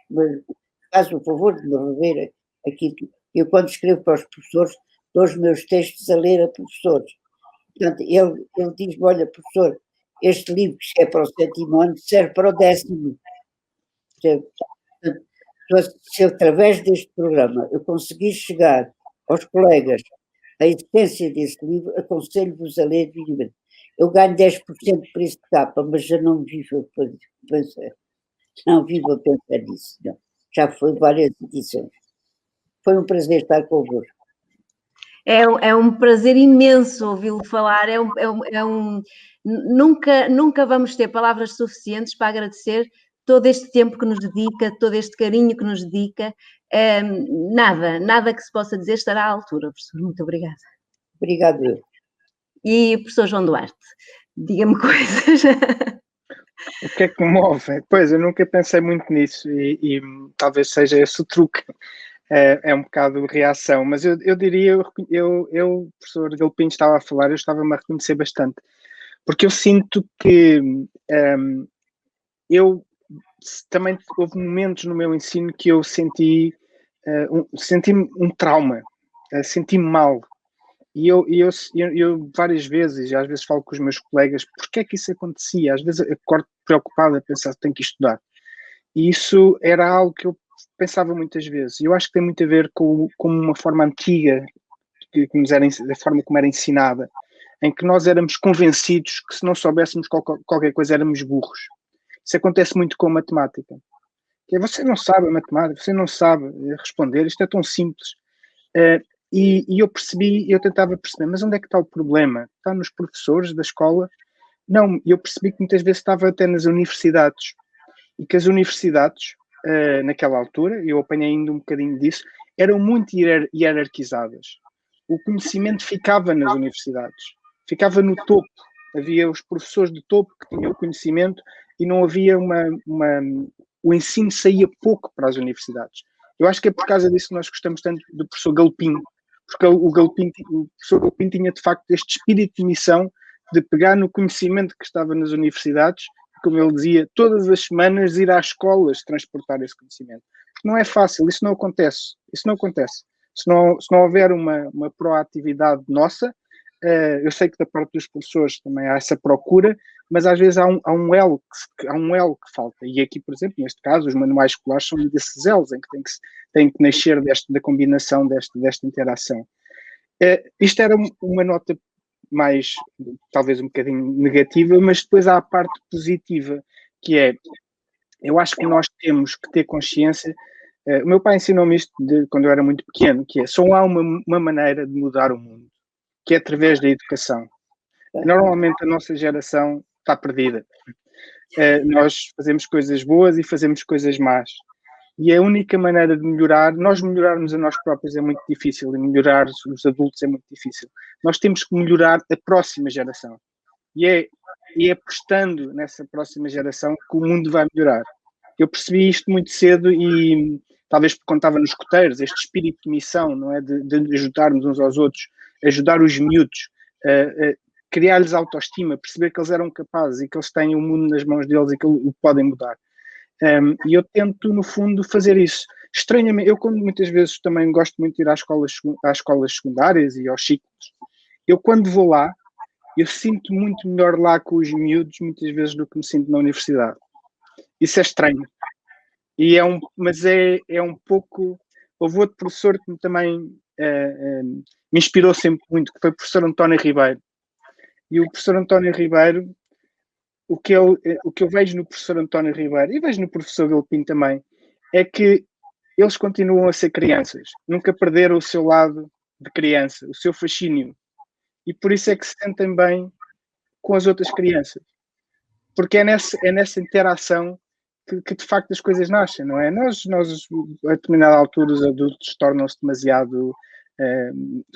mas faz o favor de me rever aqui. Eu, quando escrevo para os professores, dou os meus textos a ler a professores. Portanto, ele diz-me, olha, professor, este livro que é para o 7º ano serve para o 10º. Se através deste programa eu conseguir chegar aos colegas a essência desse livro, aconselho-vos a ler vivamente. Eu ganho 10% por isso de capa, mas já não vivo a pensar nisso. Não. Já foi várias edições. Foi um prazer estar convosco. É um prazer imenso ouvi-lo falar. Nunca vamos ter palavras suficientes para agradecer todo este tempo que nos dedica, todo este carinho que nos dedica. Nada que se possa dizer estará à altura, professor. Muito obrigada. Obrigado eu. E professor João Duarte, diga-me coisas. O que é que me move? Pois, eu nunca pensei muito nisso e talvez seja esse o truque. É um bocado de reação, mas eu diria, o professor Galpim estava a falar, eu estava-me a reconhecer bastante, porque eu sinto que eu também houve momentos no meu ensino que eu senti um trauma, senti-me mal. E eu várias vezes, e às vezes falo com os meus colegas, porque é que isso acontecia? Às vezes eu acordo preocupado a pensar, tenho que estudar. E isso era algo que eu pensava muitas vezes. E eu acho que tem muito a ver com uma forma antiga, da forma como era ensinada, em que nós éramos convencidos que se não soubéssemos qualquer coisa éramos burros. Isso acontece muito com a matemática. Que é, você não sabe a matemática, você não sabe responder, isto é tão simples. E eu tentava perceber, mas onde é que está o problema? Está nos professores da escola? Não, eu percebi que muitas vezes estava até nas universidades. E que as universidades, naquela altura, eu apanhei ainda um bocadinho disso, eram muito hierarquizadas. O conhecimento ficava nas universidades, ficava no topo. Havia os professores de topo que tinham o conhecimento e não havia o ensino saía pouco para as universidades. Eu acho que é por causa disso que nós gostamos tanto do professor Galpim, porque o professor Galpim tinha de facto este espírito de missão de pegar no conhecimento que estava nas universidades, como ele dizia, todas as semanas ir às escolas transportar esse conhecimento. Porque não é fácil, isso não acontece. Se não houver uma proatividade nossa, eu sei que da parte dos professores também há essa procura, mas às vezes há um elo que falta. E aqui, por exemplo, neste caso, os manuais escolares são desses elos em que tem que nascer da combinação desta interação. Isto era uma nota mais, talvez um bocadinho negativa, mas depois há a parte positiva, que é, eu acho que nós temos que ter consciência. O meu pai ensinou-me isto quando eu era muito pequeno, que é, só há uma maneira de mudar o mundo, que é através da educação. Normalmente a nossa geração está perdida. Nós fazemos coisas boas e fazemos coisas más. E a única maneira de nós melhorarmos a nós próprios é muito difícil, e melhorar os adultos é muito difícil. Nós temos que melhorar a próxima geração. E é apostando nessa próxima geração que o mundo vai melhorar. Eu percebi isto muito cedo e talvez porque contava nos escoteiros, este espírito de missão, não é? De ajudarmos uns aos outros, ajudar os miúdos, criar-lhes autoestima, perceber que eles eram capazes e que eles têm o mundo nas mãos deles e que o podem mudar. E eu tento, no fundo, fazer isso. Estranhamente, eu quando muitas vezes também gosto muito de ir às escolas secundárias e aos ciclos, eu quando vou lá, eu sinto muito melhor lá com os miúdos, muitas vezes, do que me sinto na universidade. Isso é estranho. Mas é um pouco... Houve outro professor que também me inspirou sempre muito, que foi o professor António Ribeiro. E o professor António Ribeiro, o que eu vejo no professor António Ribeiro, e vejo no professor Galpim também, é que eles continuam a ser crianças. Nunca perderam o seu lado de criança, o seu fascínio. E por isso é que se sentem bem com as outras crianças. Porque é nessa interação que de facto as coisas nascem, não é? Nós a determinada altura, os adultos tornam-se demasiado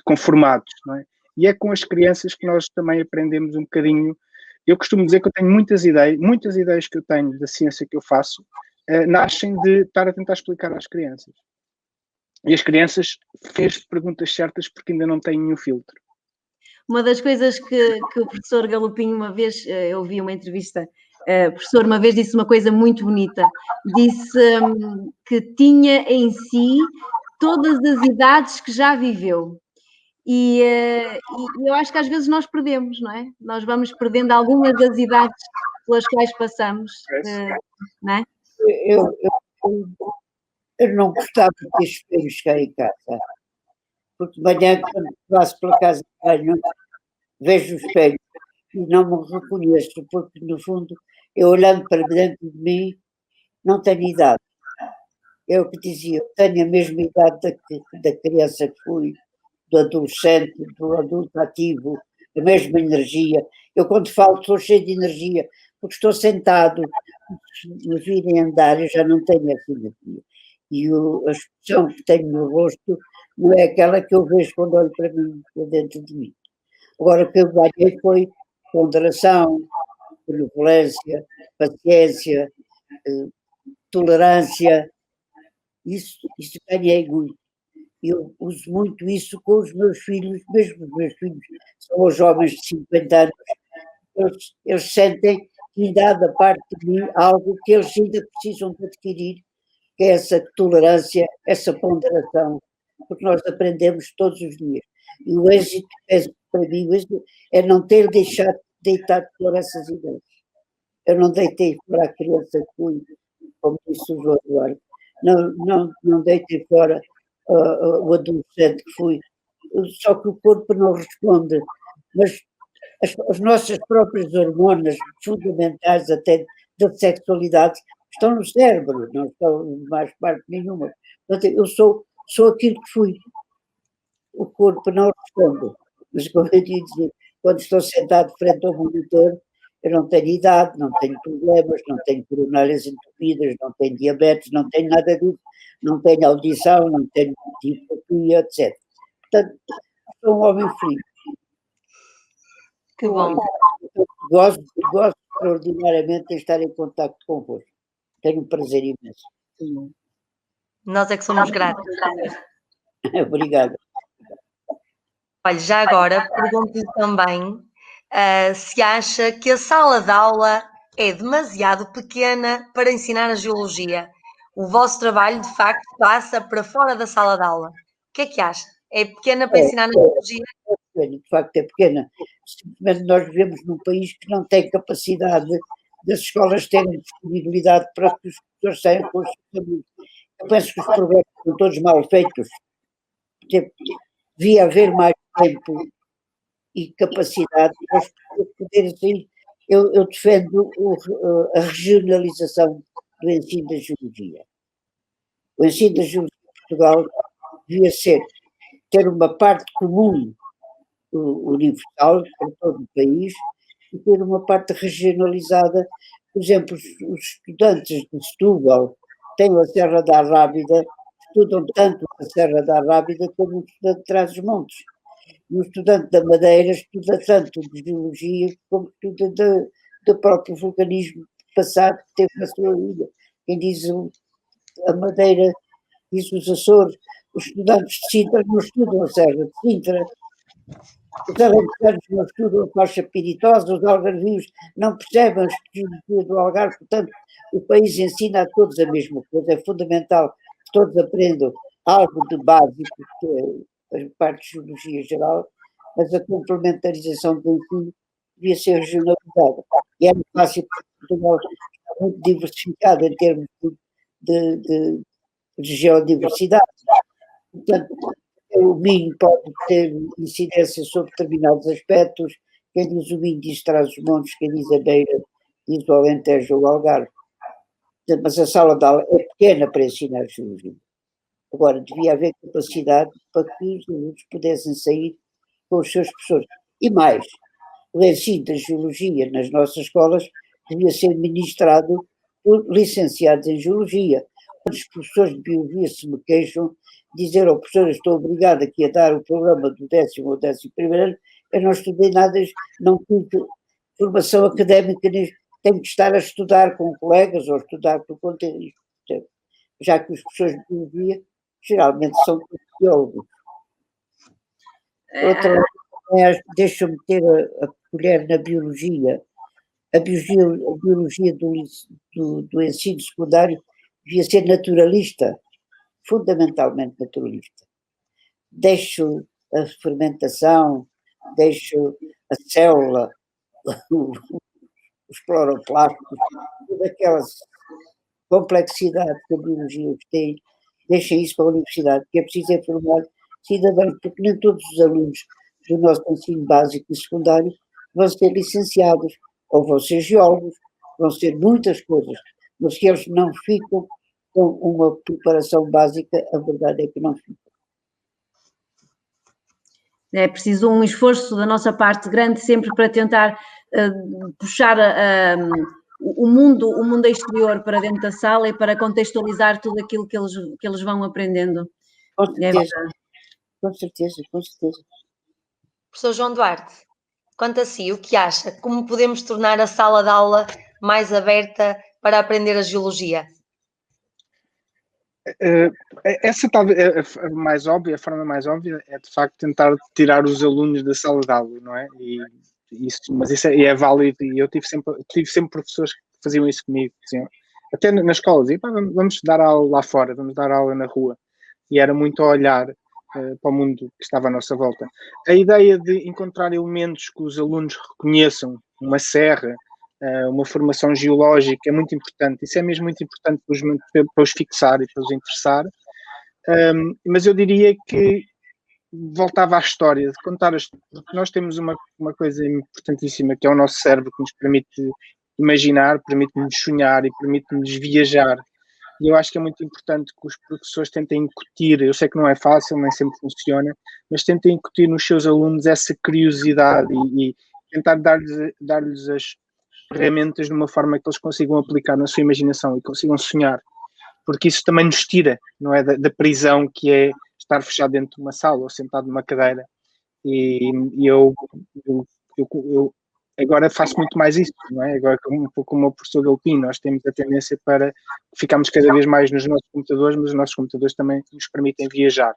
conformados, não é? E é com as crianças que nós também aprendemos um bocadinho. Eu costumo dizer que eu tenho muitas ideias que eu tenho da ciência que eu faço, nascem de estar a tentar explicar às crianças. E as crianças fez perguntas certas porque ainda não têm nenhum filtro. Uma das coisas que o professor Galopim uma vez, eu ouvi uma entrevista, o professor uma vez disse uma coisa muito bonita, disse que tinha em si todas as idades que já viveu. E eu acho que às vezes nós perdemos, não é? Nós vamos perdendo algumas das idades pelas quais passamos, não é? Eu não gostava de ter espelhos cá em casa, porque de manhã, quando passo pela casa de banho, vejo o espelho e não me reconheço, porque no fundo, eu olhando para dentro de mim, não tenho idade. É o que dizia, eu tenho a mesma idade da criança que fui, do adolescente, do adulto ativo, a mesma energia. Eu quando falo estou cheio de energia, porque estou sentado, se me virem andar, eu já não tenho essa energia. E a expressão que tenho no rosto não é aquela que eu vejo quando olho para mim, para dentro de mim. Agora, o que eu ganhei foi ponderação, benevolência, paciência, tolerância. Isso ganhei muito. Eu uso muito isso com os meus filhos, mesmo os meus filhos são os jovens de 50 anos, eles sentem que ainda há da parte de mim algo que eles ainda precisam de adquirir, que é essa tolerância, essa ponderação, porque nós aprendemos todos os dias. E o êxito, para mim, é não ter deitado fora essas ideias. Eu não deitei fora a criança que fui, como disse o João Eduardo, não deitei fora o adolescente que fui, só que o corpo não responde, mas as nossas próprias hormonas fundamentais até da sexualidade estão no cérebro, não estão em mais parte nenhuma. Portanto, eu sou aquilo que fui. O corpo não responde. Mas, como eu dizer, quando estou sentado frente ao monitor, eu não tenho idade, não tenho problemas, não tenho coronárias entupidas, não tenho diabetes, não tenho nada disso, não tenho audição, não tenho diplopia, etc. Portanto, sou um homem feliz. Que bom. Gosto extraordinariamente de estar em contato convosco. Tenho um prazer imenso. Nós é que somos gratos. Obrigada. Olha, já agora pergunto-lhe também se acha que a sala de aula é demasiado pequena para ensinar a geologia. O vosso trabalho, de facto, passa para fora da sala de aula. O que é que acha? É pequena para ensinar a geologia? De facto é pequena. Simplesmente nós vivemos num país que não tem capacidade das escolas terem disponibilidade para que os professores saiam com os seus alunos. Eu penso que os projetos são todos mal feitos. Devia haver mais tempo e capacidade para as pessoas poderem sair. Eu defendo a regionalização do ensino da geologia. O ensino da geologia em Portugal devia ter uma parte comum universal para todo o país e ter uma parte regionalizada. Por exemplo, os estudantes de Setúbal têm a Serra da Arrábida, estudam tanto a Serra da Arrábida como o estudante de Trás-os-Montes. E o estudante da Madeira estuda tanto de geologia como estuda do próprio vulcanismo passado que teve na sua ilha. Quem diz a Madeira, diz os Açores. Os estudantes de Sintra não estudam a Serra de Sintra. Os alentejanos não estudam a faixa piritosa, os algarvios não percebem a geologia do Algarve. Portanto, o país ensina a todos a mesma coisa. É fundamental que todos aprendam algo de básico, que é a parte de geologia geral, mas a complementarização do ensino devia ser regionalizada. E é muito fácil, porque Portugal está muito diversificado em termos de geodiversidade. Portanto, o Minho pode ter incidência sobre determinados aspectos. Quem diz o Minho diz Trás-os-Montes, quem diz a Beira diz o Alentejo ou o Algarve. Mas a sala de aula é pequena para ensinar geologia. Agora, devia haver capacidade para que os alunos pudessem sair com os seus professores. E mais, o ensino da geologia nas nossas escolas devia ser ministrado por licenciados em geologia. Quando os professores de biologia se me queixam, dizer ao professor, estou obrigado aqui a dar o programa do 10º ou 11º ano, eu não estudei nada, não tive formação académica, tenho que estar a estudar com colegas ou a estudar por conta disso. Já que os professores de biologia geralmente são biólogos. Outra, deixa-me ter a colher na biologia. A biologia do ensino secundário devia ser naturalista, fundamentalmente naturalista. Deixo a fermentação, deixo a célula, os cloroplastos, toda aquela complexidade que a biologia tem, deixem isso para a universidade, que é preciso formar cidadãos, porque nem todos os alunos do nosso ensino básico e secundário vão ser licenciados, ou vão ser geólogos, vão ser muitas coisas, mas se eles não ficam com uma preparação básica, a verdade é que não ficam. É preciso um esforço da nossa parte grande sempre para tentar puxar o mundo exterior para dentro da sala e para contextualizar tudo aquilo que eles vão aprendendo. Com É certeza, verdade. com certeza, com certeza. Professor João Duarte, quanto a si, o que acha? Como podemos tornar a sala de aula mais aberta para aprender a geologia? Essa talvez a mais óbvia, a forma mais óbvia é de facto tentar tirar os alunos da sala de aula, não é? Mas isso é válido, e eu tive sempre professores que faziam isso comigo, diziam, até na escola, diziam, vamos dar aula lá fora, vamos dar aula na rua, e era muito a olhar para o mundo que estava à nossa volta. A ideia de encontrar elementos que os alunos reconheçam, uma serra, uma formação geológica, é muito importante. Isso é mesmo muito importante para os fixar e para os interessar. Mas eu diria que voltava à história, de contar porque nós temos uma coisa importantíssima, que é o nosso cérebro, que nos permite imaginar, permite-nos sonhar e permite-nos viajar. E eu acho que é muito importante que os professores tentem incutir, eu sei que não é fácil, nem sempre funciona, mas tentem incutir nos seus alunos essa curiosidade e tentar dar-lhes as ferramentas de uma forma que eles consigam aplicar na sua imaginação e consigam sonhar, porque isso também nos tira, não é, da prisão que é estar fechado dentro de uma sala ou sentado numa cadeira. E eu agora faço muito mais isso, não é? Agora, um pouco como o professor Galpim, nós temos a tendência para ficarmos cada vez mais nos nossos computadores, mas os nossos computadores também nos permitem viajar.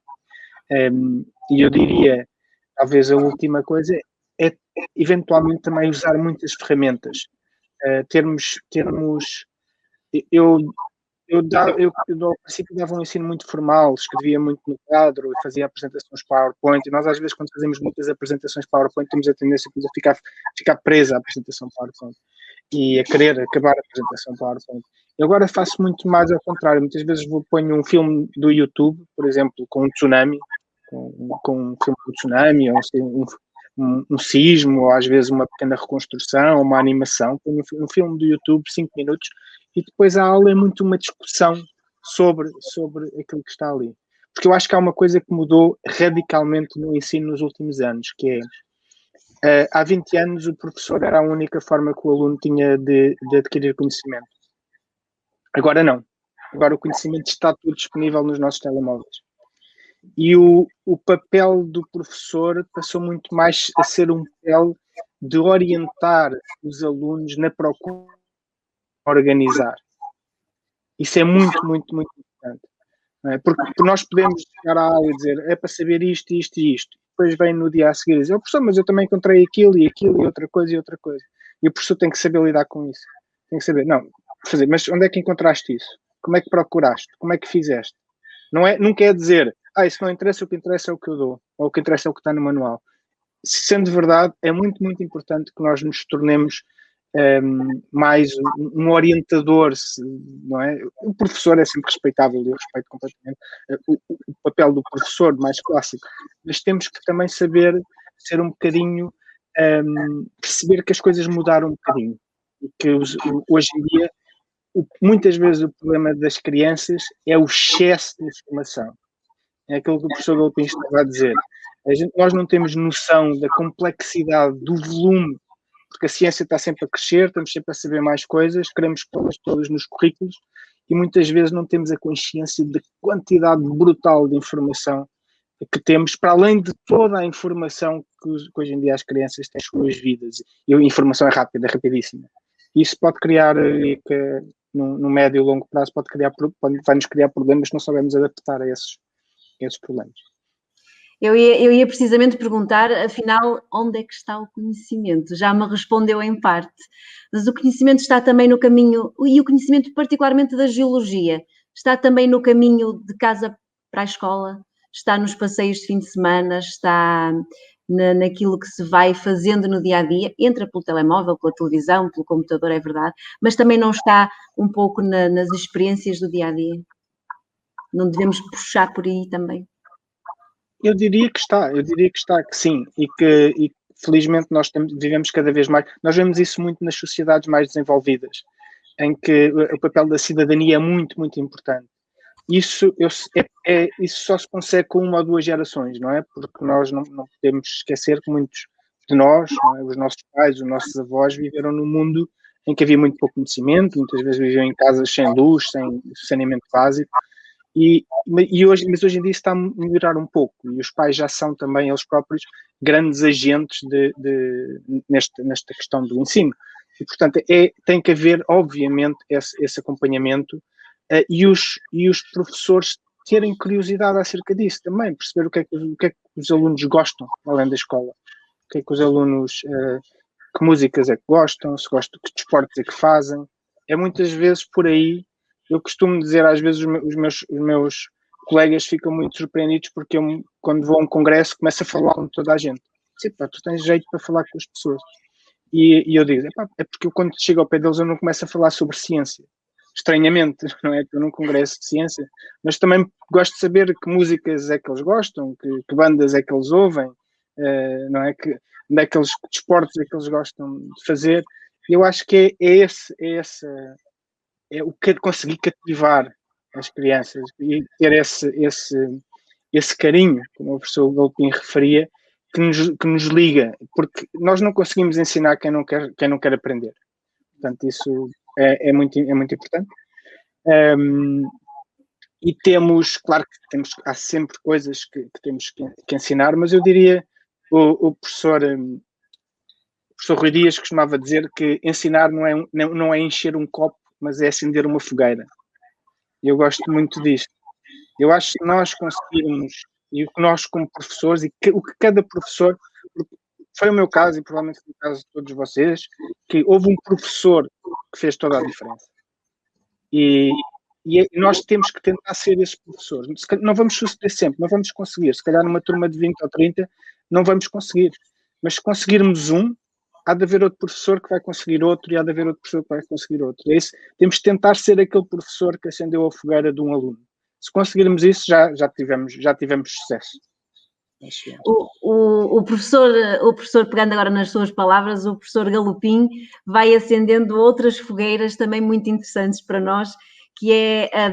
E eu diria, talvez a última coisa é eventualmente também usar muitas ferramentas. Eu ao princípio dava um ensino muito formal, escrevia muito no quadro, fazia apresentações PowerPoint, e nós às vezes quando fazemos muitas apresentações PowerPoint temos a tendência a ficar presa à apresentação PowerPoint e a querer acabar a apresentação PowerPoint. Eu agora faço muito mais ao contrário, muitas vezes ponho um filme do YouTube, por exemplo, com um tsunami, com um filme do tsunami, ou um sismo, ou às vezes uma pequena reconstrução, uma animação, ponho um filme do YouTube, 5 minutos, e depois a aula é muito uma discussão sobre aquilo que está ali. Porque eu acho que há uma coisa que mudou radicalmente no ensino nos últimos anos, que é, há 20 anos o professor era a única forma que o aluno tinha de adquirir conhecimento. Agora não. Agora o conhecimento está tudo disponível nos nossos telemóveis. E o papel do professor passou muito mais a ser um papel de orientar os alunos na procura organizar. Isso é muito, muito, muito importante. Não é? Porque nós podemos chegar à aula e dizer é para saber isto, isto e isto. Depois vem no dia a seguir e dizer, professor, mas eu também encontrei aquilo e outra coisa e outra coisa. E o professor tem que saber lidar com isso. Tem que saber, mas onde é que encontraste isso? Como é que procuraste? Como é que fizeste? Não quer dizer, isso não interessa, o que interessa é o que eu dou, ou o que interessa é o que está no manual. Sendo verdade, é muito, muito importante que nós nos tornemos mais um orientador, não é? O professor é sempre respeitável, eu respeito completamente o papel do professor mais clássico, mas temos que também saber ser um bocadinho, perceber que as coisas mudaram um bocadinho, e que hoje em dia muitas vezes o problema das crianças é o excesso de informação. É aquilo que o professor Galpim estava a dizer. Nós não temos noção da complexidade, do volume, porque a ciência está sempre a crescer, estamos sempre a saber mais coisas, queremos pô-las todas nos currículos e muitas vezes não temos a consciência da quantidade brutal de informação que temos, para além de toda a informação que hoje em dia as crianças têm nas suas vidas. E a informação é rápida, é rapidíssima. Isso pode criar, no médio e longo prazo, vai-nos criar problemas se não soubermos adaptar a esses problemas. Eu ia precisamente perguntar, afinal, onde é que está o conhecimento? Já me respondeu em parte, mas o conhecimento está também no caminho, e o conhecimento particularmente da geologia, está também no caminho de casa para a escola, está nos passeios de fim de semana, está naquilo que se vai fazendo no dia-a-dia, entra pelo telemóvel, pela televisão, pelo computador, é verdade, mas também não está um pouco nas experiências do dia-a-dia? Não devemos puxar por aí também? Eu diria que que sim, e que felizmente nós vivemos cada vez mais, nós vemos isso muito nas sociedades mais desenvolvidas, em que o papel da cidadania é muito, muito importante. Isso só se consegue com 1 ou 2 gerações, não é? Porque nós não podemos esquecer que muitos de nós, não é? Os nossos pais, os nossos avós, viveram num mundo em que havia muito pouco conhecimento, muitas vezes viviam em casas sem luz, sem saneamento básico, mas hoje em dia está a melhorar um pouco, e os pais já são também eles próprios grandes agentes nesta questão do ensino. E, portanto, tem que haver, obviamente, esse acompanhamento, e os professores terem curiosidade acerca disso também, perceber o que é que os alunos gostam, além da escola. O que é que os alunos, que músicas é que gostam, se gostam, que desportos é que fazem. É muitas vezes por aí. Eu costumo dizer, às vezes, os meus colegas ficam muito surpreendidos porque eu, quando vou a um congresso, começo a falar com toda a gente. Sim, pá, tu tens jeito para falar com as pessoas. E eu digo, é porque eu, quando chego ao pé deles, eu não começo a falar sobre ciência. Estranhamente, não é? Estou num congresso de ciência, mas também gosto de saber que músicas é que eles gostam, que bandas é que eles ouvem, não é? Que desportos é que eles gostam de fazer. Eu acho que é o que conseguir cativar as crianças e ter esse carinho, como o professor Galpim referia, que nos liga, porque nós não conseguimos ensinar quem não quer aprender. Portanto, isso é muito importante. E claro que há sempre coisas que temos que ensinar, mas eu diria, o professor Rui Dias costumava dizer que ensinar não é encher um copo, mas é acender uma fogueira. E eu gosto muito disto. Eu acho que nós conseguirmos, e o que nós como professores, o que cada professor, foi o meu caso e provavelmente foi o caso de todos vocês, que houve um professor que fez toda a diferença. E nós temos que tentar ser esse professor. Não vamos suceder sempre, não vamos conseguir. Se calhar numa turma de 20 ou 30 não vamos conseguir. Mas se conseguirmos um, há de haver outro professor que vai conseguir outro, e há de haver outro professor que vai conseguir outro. É isso. Temos de tentar ser aquele professor que acendeu a fogueira de um aluno. Se conseguirmos isso, já tivemos sucesso. O professor, pegando agora nas suas palavras, o professor Galopim vai acendendo outras fogueiras também muito interessantes para nós, que é a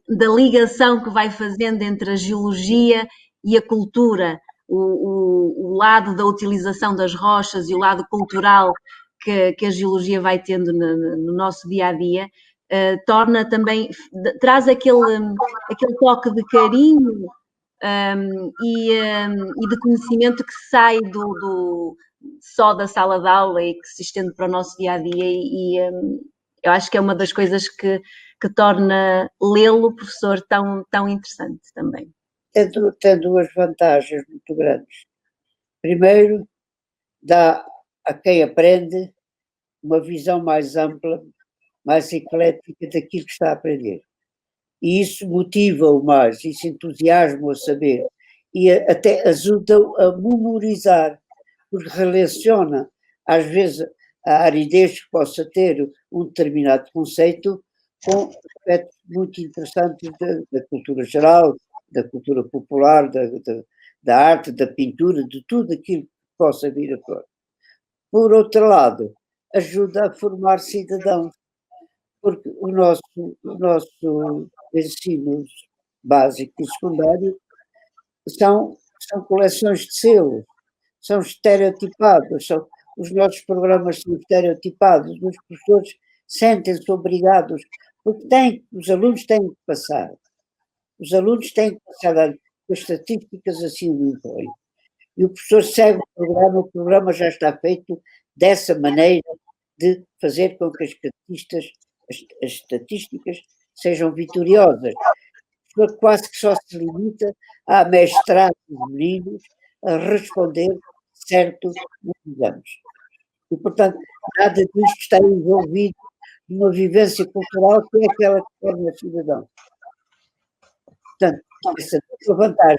da ligação que vai fazendo entre a geologia e a cultura, o lado da utilização das rochas e o lado cultural que a geologia vai tendo no nosso dia a dia, torna também, traz aquele toque de carinho e de conhecimento que sai só da sala de aula e que se estende para o nosso dia a dia, e eu acho que é uma das coisas que torna lê-lo, professor, tão interessante também. Tem duas vantagens muito grandes. Primeiro, dá a quem aprende uma visão mais ampla, mais eclética daquilo que está a aprender. E isso motiva-o mais, isso entusiasma-o a saber, e até ajuda-o a memorizar, porque relaciona, às vezes, a aridez que possa ter um determinado conceito com aspectos muito interessantes da cultura geral, da cultura popular, da arte, da pintura, de tudo aquilo que possa vir a fora. Por outro lado, ajuda a formar cidadãos, porque o nosso ensino básico e secundário são coleções de selos, são estereotipados, os nossos programas são estereotipados, os professores sentem-se obrigados, porque os alunos têm que passar. Os alunos têm que passar, as estatísticas assim o impõem. E o professor segue o programa já está feito dessa maneira de fazer com que as estatísticas sejam vitoriosas. O professor quase que só se limita a mestrar os meninos a responder certo nos exames. E, portanto, nada disto está envolvido numa vivência cultural que é aquela que torna cidadão. Portanto, essa vantagem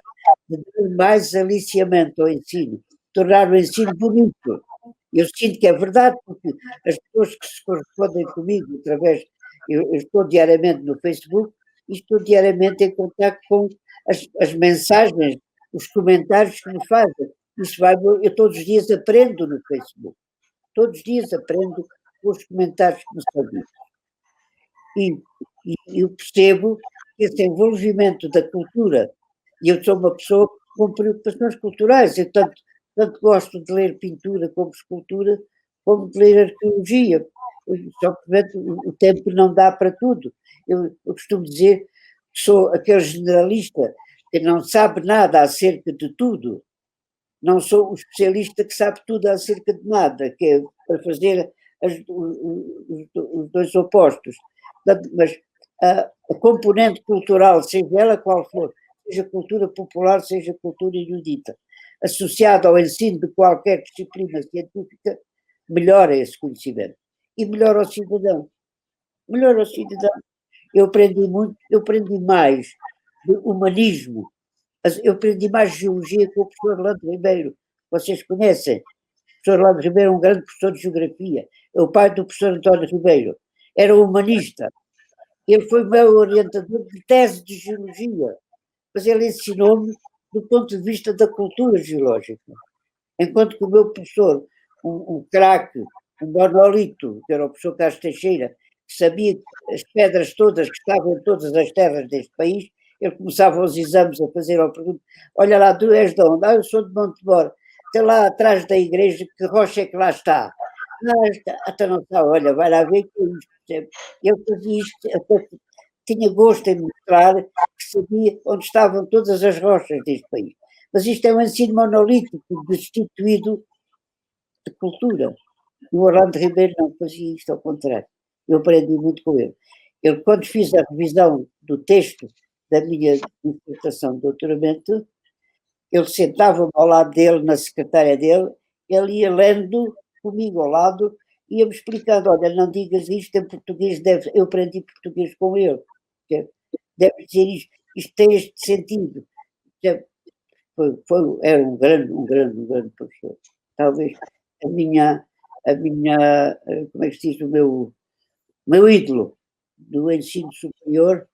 de dar mais aliciamento ao ensino, tornar o ensino bonito. Eu sinto que é verdade, porque as pessoas que se correspondem comigo através, eu estou diariamente no Facebook e estou diariamente em contato com as mensagens, os comentários que me fazem. Eu todos os dias aprendo no Facebook. Todos os dias aprendo com os comentários que me são ditos. E eu percebo que esse envolvimento da cultura, e eu sou uma pessoa com preocupações culturais, eu tanto gosto de ler pintura como escultura, como de ler arqueologia, Só que o tempo não dá para tudo. Eu costumo dizer que sou aquele generalista que não sabe nada acerca de tudo. Não sou o especialista que sabe tudo acerca de nada, que é para fazer os dois opostos. Mas a componente cultural, seja ela qual for, seja cultura popular, seja cultura erudita, associada ao ensino de qualquer disciplina científica, melhora esse conhecimento. E melhora o cidadão. Melhora o cidadão. Eu aprendi mais de humanismo, eu aprendi mais geologia com o professor Orlando Ribeiro. Vocês conhecem? O professor Orlando Ribeiro é um grande professor de geografia. É o pai do professor António Ribeiro. Era humanista. Ele foi meu orientador de tese de geologia. Mas ele ensinou-me do ponto de vista da cultura geológica. Enquanto que o meu professor, um craque, um monolito, que era o professor Carlos Teixeira, que sabia as pedras todas que estavam em todas as terras deste país, ele começava os exames a fazer a pergunta: olha lá, tu és de onde? Eu sou de Montemor. Até lá atrás da igreja, que rocha é que lá está? Até não está, olha, vai lá ver que é isto. Eu fazia isto, até tinha gosto em mostrar que sabia onde estavam todas as rochas deste país. Mas isto é um ensino monolítico, destituído de cultura. O Orlando Ribeiro não fazia isto, ao contrário. Eu aprendi muito com ele. Ele, quando fiz a revisão do texto da minha dissertação de doutoramento, ele sentava-me ao lado dele, na secretária dele, ele ia lendo comigo ao lado, ia-me explicando: olha, não digas isto em português, eu aprendi português com ele, deve dizer isto tem este sentido. Era um grande professor. Talvez a minha como é que se diz, o meu ídolo do ensino superior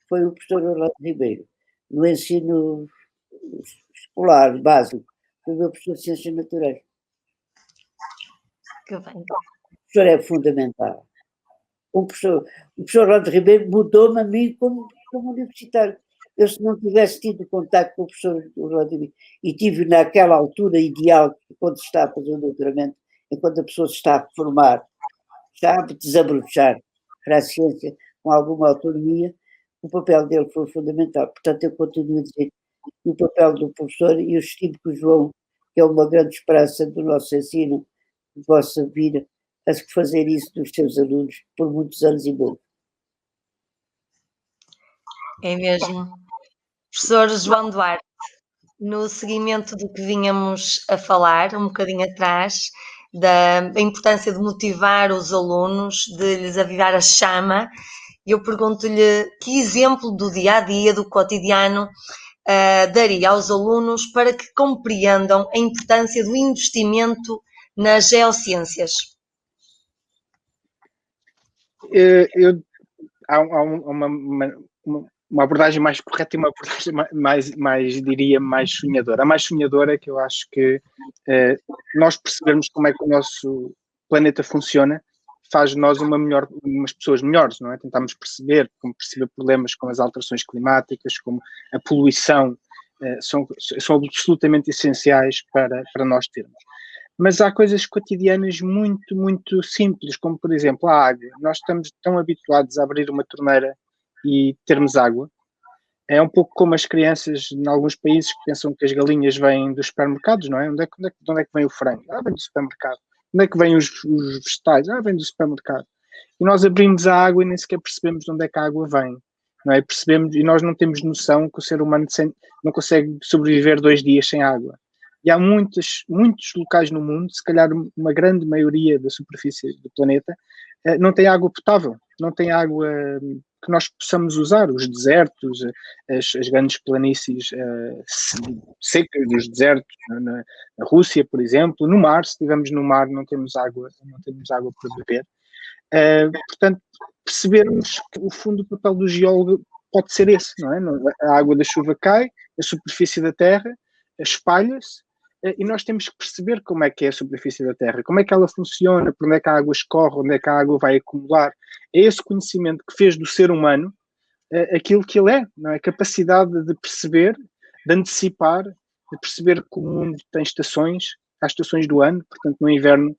foi o professor Orlando Ribeiro. No ensino escolar básico, foi o meu professor de Ciências Naturais. Que bem. O professor é fundamental. O professor Orlando Ribeiro mudou-me a mim como universitário. Eu, se não tivesse tido contato com o professor Orlando Ribeiro, e tive naquela altura ideal, quando se está a fazer o doutoramento, enquanto a pessoa se está a formar, está a desabrochar para a ciência com alguma autonomia, o papel dele foi fundamental. Portanto, eu continuo a dizer que o papel do professor, e eu estimo que o João, que é uma grande esperança do nosso ensino, possa vir a fazer isso dos seus alunos por muitos anos e bons. É mesmo. Professor João Duarte, no seguimento do que vínhamos a falar, um bocadinho atrás, da importância de motivar os alunos, de lhes avivar a chama, eu pergunto-lhe que exemplo do dia-a-dia, do cotidiano, daria aos alunos para que compreendam a importância do investimento nas geociências? Há uma abordagem mais correta e uma abordagem mais diria, mais sonhadora. A mais sonhadora é que eu acho que nós percebermos como é que o nosso planeta funciona faz de nós umas pessoas melhores, não é? Tentarmos perceber problemas como as alterações climáticas, como a poluição, são absolutamente essenciais para nós termos. Mas há coisas cotidianas muito, muito simples, como, por exemplo, a água. Nós estamos tão habituados a abrir uma torneira e termos água. É um pouco como as crianças, em alguns países, que pensam que as galinhas vêm dos supermercados, não é? De onde é que vem o frango? Vem do supermercado. Onde é que vêm os vegetais? Vem do supermercado. E nós abrimos a água e nem sequer percebemos de onde é que a água vem. Não é? E nós não temos noção que o ser humano não consegue sobreviver 2 dias sem água. E há muitos locais no mundo, se calhar uma grande maioria da superfície do planeta, não tem água potável, não tem água que nós possamos usar. Os desertos, as grandes planícies secas dos desertos, na Rússia, por exemplo, no mar, se estivermos no mar, não temos água para beber. Portanto, percebermos que o fundo do papel do geólogo pode ser esse, não é? A água da chuva cai, a superfície da terra espalha-se, e nós temos que perceber como é que é a superfície da Terra, como é que ela funciona, por onde é que a água escorre, onde é que a água vai acumular. É esse conhecimento que fez do ser humano aquilo que ele é, não é? A capacidade de perceber, de antecipar, de perceber que o mundo tem estações, há estações do ano, portanto no inverno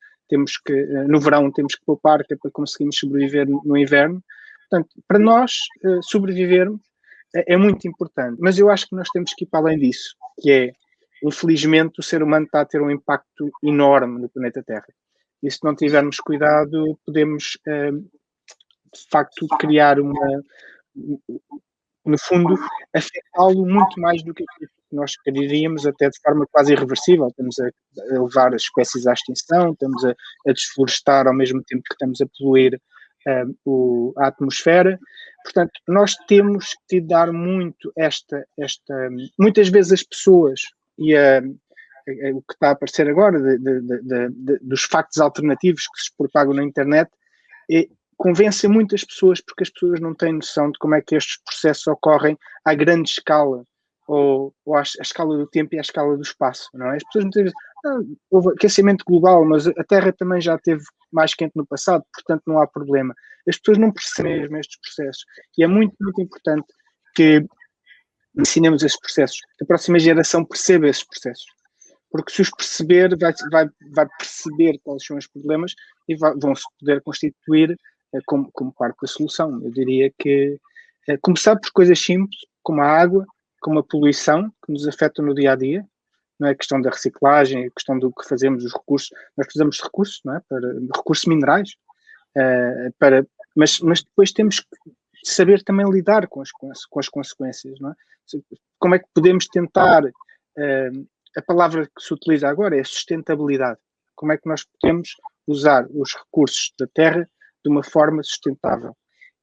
no verão temos que poupar, que é para conseguirmos sobreviver no inverno. Portanto, para nós sobrevivermos é muito importante, mas eu acho que nós temos que ir para além disso, que é, infelizmente, o ser humano está a ter um impacto enorme no planeta Terra. E se não tivermos cuidado, podemos, de facto, criar no fundo, afetá-lo muito mais do que nós queríamos, até de forma quase irreversível. Estamos a levar as espécies à extinção, estamos a desflorestar ao mesmo tempo que estamos a poluir a atmosfera. Portanto, nós temos que dar muito muitas vezes as pessoas e o que está a aparecer agora dos factos alternativos que se propagam na internet convencem muitas pessoas, porque as pessoas não têm noção de como é que estes processos ocorrem à grande escala, ou à escala do tempo e à escala do espaço, não é? As pessoas muitas vezes, houve aquecimento global, mas a Terra também já esteve mais quente no passado, portanto não há problema. As pessoas não percebem mesmo estes processos, e é muito, muito importante que ensinemos esses processos, que a próxima geração perceba esses processos, porque se os perceber, vai perceber quais são os problemas e vão-se poder constituir como parte da solução. Eu diria que começar por coisas simples, como a água, como a poluição, que nos afetam no dia-a-dia, não é? A questão da reciclagem, a questão do que fazemos, os recursos. Nós precisamos de recursos, não é? Recursos minerais, mas depois temos que saber também lidar com as consequências, não é? Como é que podemos tentar, a palavra que se utiliza agora é sustentabilidade. Como é que nós podemos usar os recursos da Terra de uma forma sustentável?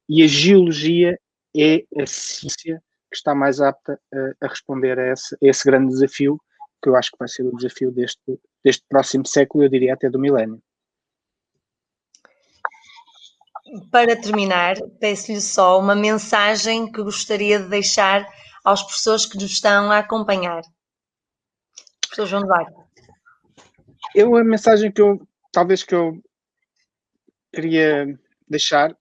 E a geologia é a ciência que está mais apta a responder a esse grande desafio, que eu acho que vai ser o desafio deste próximo século, eu diria até do milénio. Para terminar, peço-lhe só uma mensagem que gostaria de deixar aos professores que nos estão a acompanhar. Professor João Duarte. A mensagem que eu queria deixar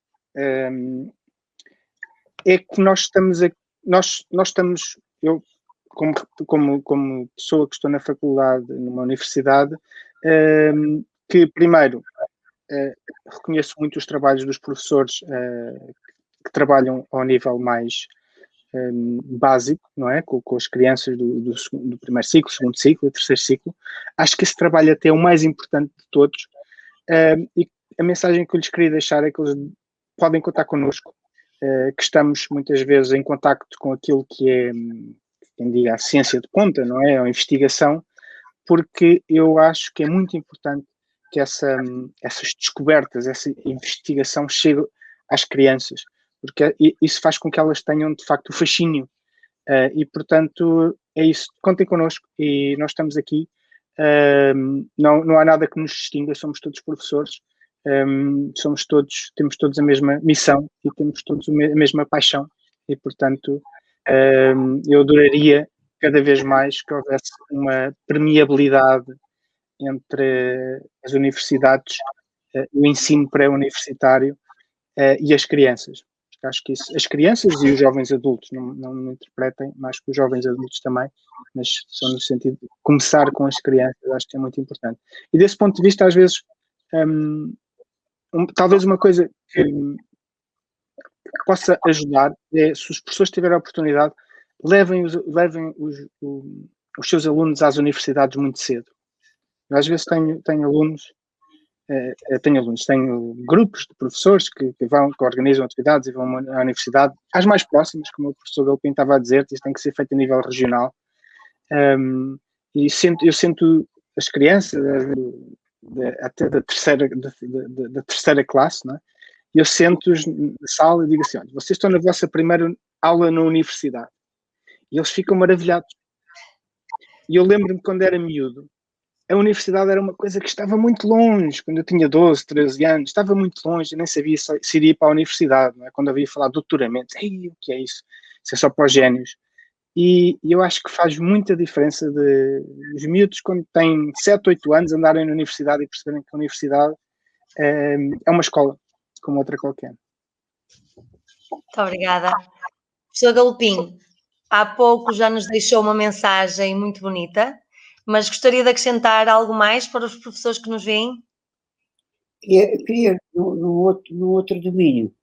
é que nós estamos, eu como pessoa que estou na faculdade, numa universidade, que primeiro reconheço muito os trabalhos dos professores que trabalham ao nível mais básico, não é? Com as crianças do primeiro ciclo, segundo ciclo e terceiro ciclo. Acho que esse trabalho até é o mais importante de todos, e a mensagem que eu lhes queria deixar é que eles podem contar connosco, que estamos muitas vezes em contacto com aquilo que é, quem diga, a ciência de ponta, não é? A investigação, porque eu acho que é muito importante que essas descobertas, essa investigação chegue às crianças, porque isso faz com que elas tenham, de facto, o fascínio. E, portanto, é isso. Contem connosco e nós estamos aqui. Não há nada que nos distinga, somos todos professores, temos todos a mesma missão e temos todos a mesma paixão. E, portanto, eu adoraria cada vez mais que houvesse uma permeabilidade entre as universidades, o ensino pré-universitário e as crianças. Acho que isso, as crianças e os jovens adultos, não me interpretem, mais que os jovens adultos também, mas só no sentido de começar com as crianças, acho que é muito importante. E desse ponto de vista, às vezes, talvez uma coisa que possa ajudar é, se os professores tiverem a oportunidade, levem os seus alunos às universidades muito cedo. Eu, às vezes tenho grupos de professores que organizam atividades e vão à universidade, às mais próximas, como o professor Galpim estava a dizer, isso tem que ser feito a nível regional. E eu sinto as crianças até da terceira classe, não é? Eu sento-os na sala e digo assim: olha, vocês estão na vossa primeira aula na universidade. E eles ficam maravilhados. E eu lembro-me quando era miúdo, a universidade era uma coisa que estava muito longe, quando eu tinha 12, 13 anos, estava muito longe, eu nem sabia se iria para a universidade, não é? Quando eu havia falar de doutoramento, o que é isso? Isso é só para os génios. E eu acho que faz muita diferença os miúdos, quando têm 7, 8 anos, andarem na universidade e perceberem que a universidade é uma escola, como outra qualquer. Muito obrigada. Professor Galopim, há pouco já nos deixou uma mensagem muito bonita, mas gostaria de acrescentar algo mais para os professores que nos veem? Queria num outro domínio,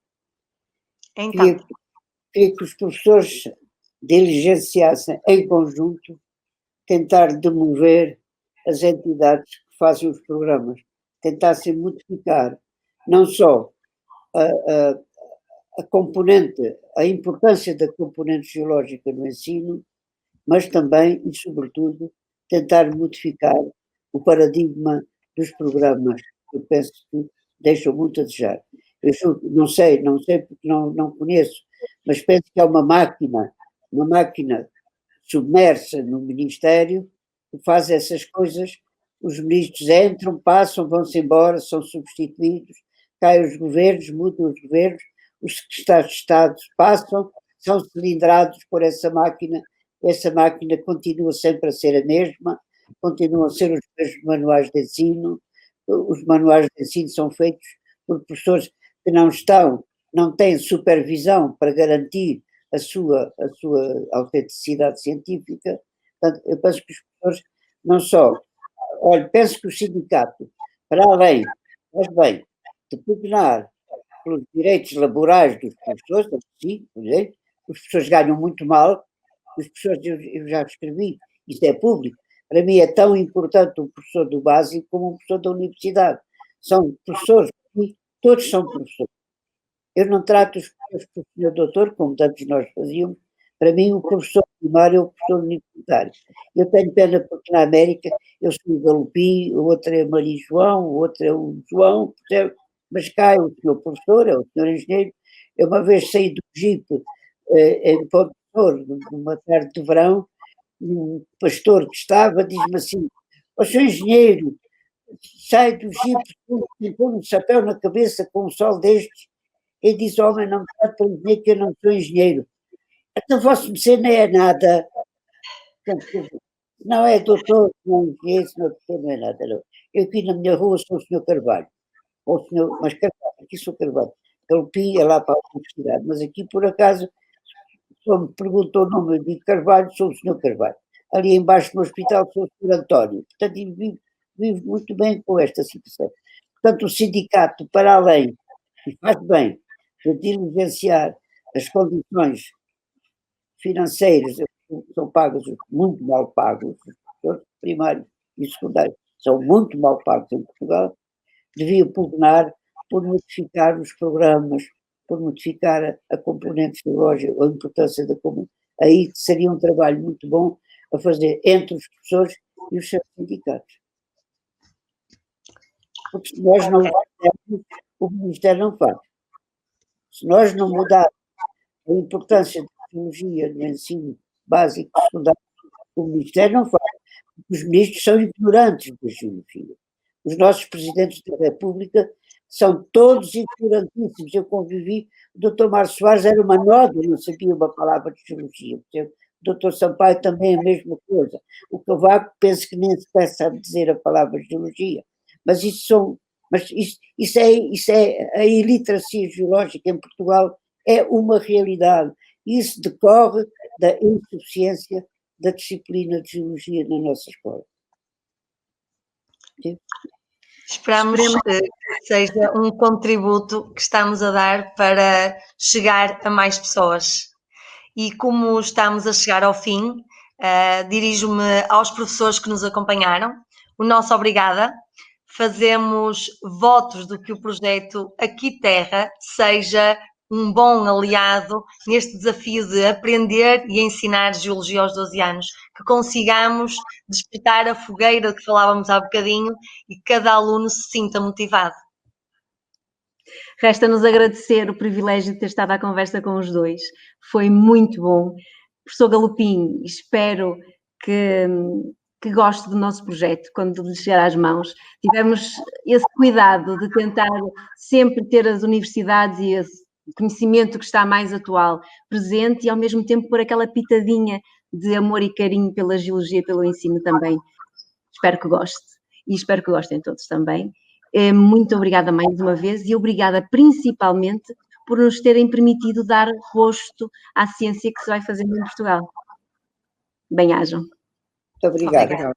Então, queria que os professores diligenciassem em conjunto tentar demover as entidades que fazem os programas, tentassem modificar não só a componente, a importância da componente geológica no ensino, mas também e sobretudo tentar modificar o paradigma dos programas, que eu penso que deixam muito a desejar. Eu não sei porque não conheço, mas penso que é uma máquina submersa no Ministério que faz essas coisas. Os ministros entram, passam, vão-se embora, são substituídos, caem os governos, mudam os governos, os secretários de Estado passam, são cilindrados por essa máquina continua sempre a ser a mesma, continuam a ser os mesmos manuais de ensino, os manuais de ensino são feitos por professores que não têm supervisão para garantir a sua autenticidade científica. Portanto, eu penso que os professores não só, penso que o sindicato, para além, mas bem, de pugnar pelos direitos laborais dos professores, sim, os professores ganham muito mal, os professores, eu já escrevi, isso é público, para mim é tão importante um professor do básico como um professor da universidade. São professores, todos são professores. Eu não trato os professores por senhor doutor, como tantos nós fazíamos. Para mim, o professor primário é o professor universitário. Eu tenho pena porque na América eu sou o Galupim, o outro é Maria João, o outro é o João, mas cá é o senhor professor, é o senhor engenheiro. Eu uma vez saí do Jeep em Ponte Porto, numa tarde de verão, um pastor que estava diz-me assim: "Ó senhor engenheiro, sai do Jeep, põe um chapéu na cabeça com um sol destes", e diz: "Homem, não me trate por engenheiro que eu não sou engenheiro. Então vosso você não é nada, não é doutor, não é engenheiro, não é nada, não. Eu aqui na minha rua sou o senhor Carvalho, ou o senhor, mas Carvalho, aqui sou Carvalho, Galupim é lá para a universidade, mas aqui por acaso, se me perguntou o nome, eu digo Carvalho, sou o senhor Carvalho. Ali embaixo no hospital sou o senhor António." Portanto, vivo muito bem com esta situação. Portanto, o sindicato, para além, e faz bem, de diligenciar as condições financeiras, são pagos, muito mal pagos, os professores primários e secundários são muito mal pagos em Portugal, devia pugnar por modificar os programas, por modificar a componente ideológica, a importância da comunidade. Aí seria um trabalho muito bom a fazer entre os professores e os seus sindicatos. Porque se nós não fizermos, o Ministério não faz. Se nós não mudarmos a importância da tecnologia no ensino básico e secundário, o Ministério não faz. Os ministros são ignorantes da geografia. Os nossos presidentes da República são todos ignorantíssimos. Eu convivi, o doutor Mário Soares era uma nódoa, não sabia uma palavra de geologia. O doutor Sampaio também é a mesma coisa. O Cavaco penso que nem sequer sabe dizer a palavra geologia. Mas isso é a iliteracia geológica em Portugal é uma realidade. Isso decorre da insuficiência da disciplina de geologia na nossa escola. Sim? Esperamos que seja um contributo que estamos a dar para chegar a mais pessoas. E como estamos a chegar ao fim, dirijo-me aos professores que nos acompanharam. O nosso obrigada. Fazemos votos de que o projeto Aqui Terra seja um bom aliado neste desafio de aprender e ensinar geologia aos 12 anos, que consigamos despertar a fogueira de que falávamos há bocadinho e que cada aluno se sinta motivado. Resta-nos agradecer o privilégio de ter estado à conversa com os dois. Foi muito bom. Professor Galupim, espero que goste do nosso projeto quando lhe chegar às mãos. Tivemos esse cuidado de tentar sempre ter as universidades e esse conhecimento que está mais atual presente e ao mesmo tempo pôr aquela pitadinha de amor e carinho pela geologia e pelo ensino também. Espero que goste e espero que gostem todos também. Muito obrigada mais uma vez e obrigada principalmente por nos terem permitido dar rosto à ciência que se vai fazendo em Portugal. Bem-ajam. Muito obrigado. Obrigada.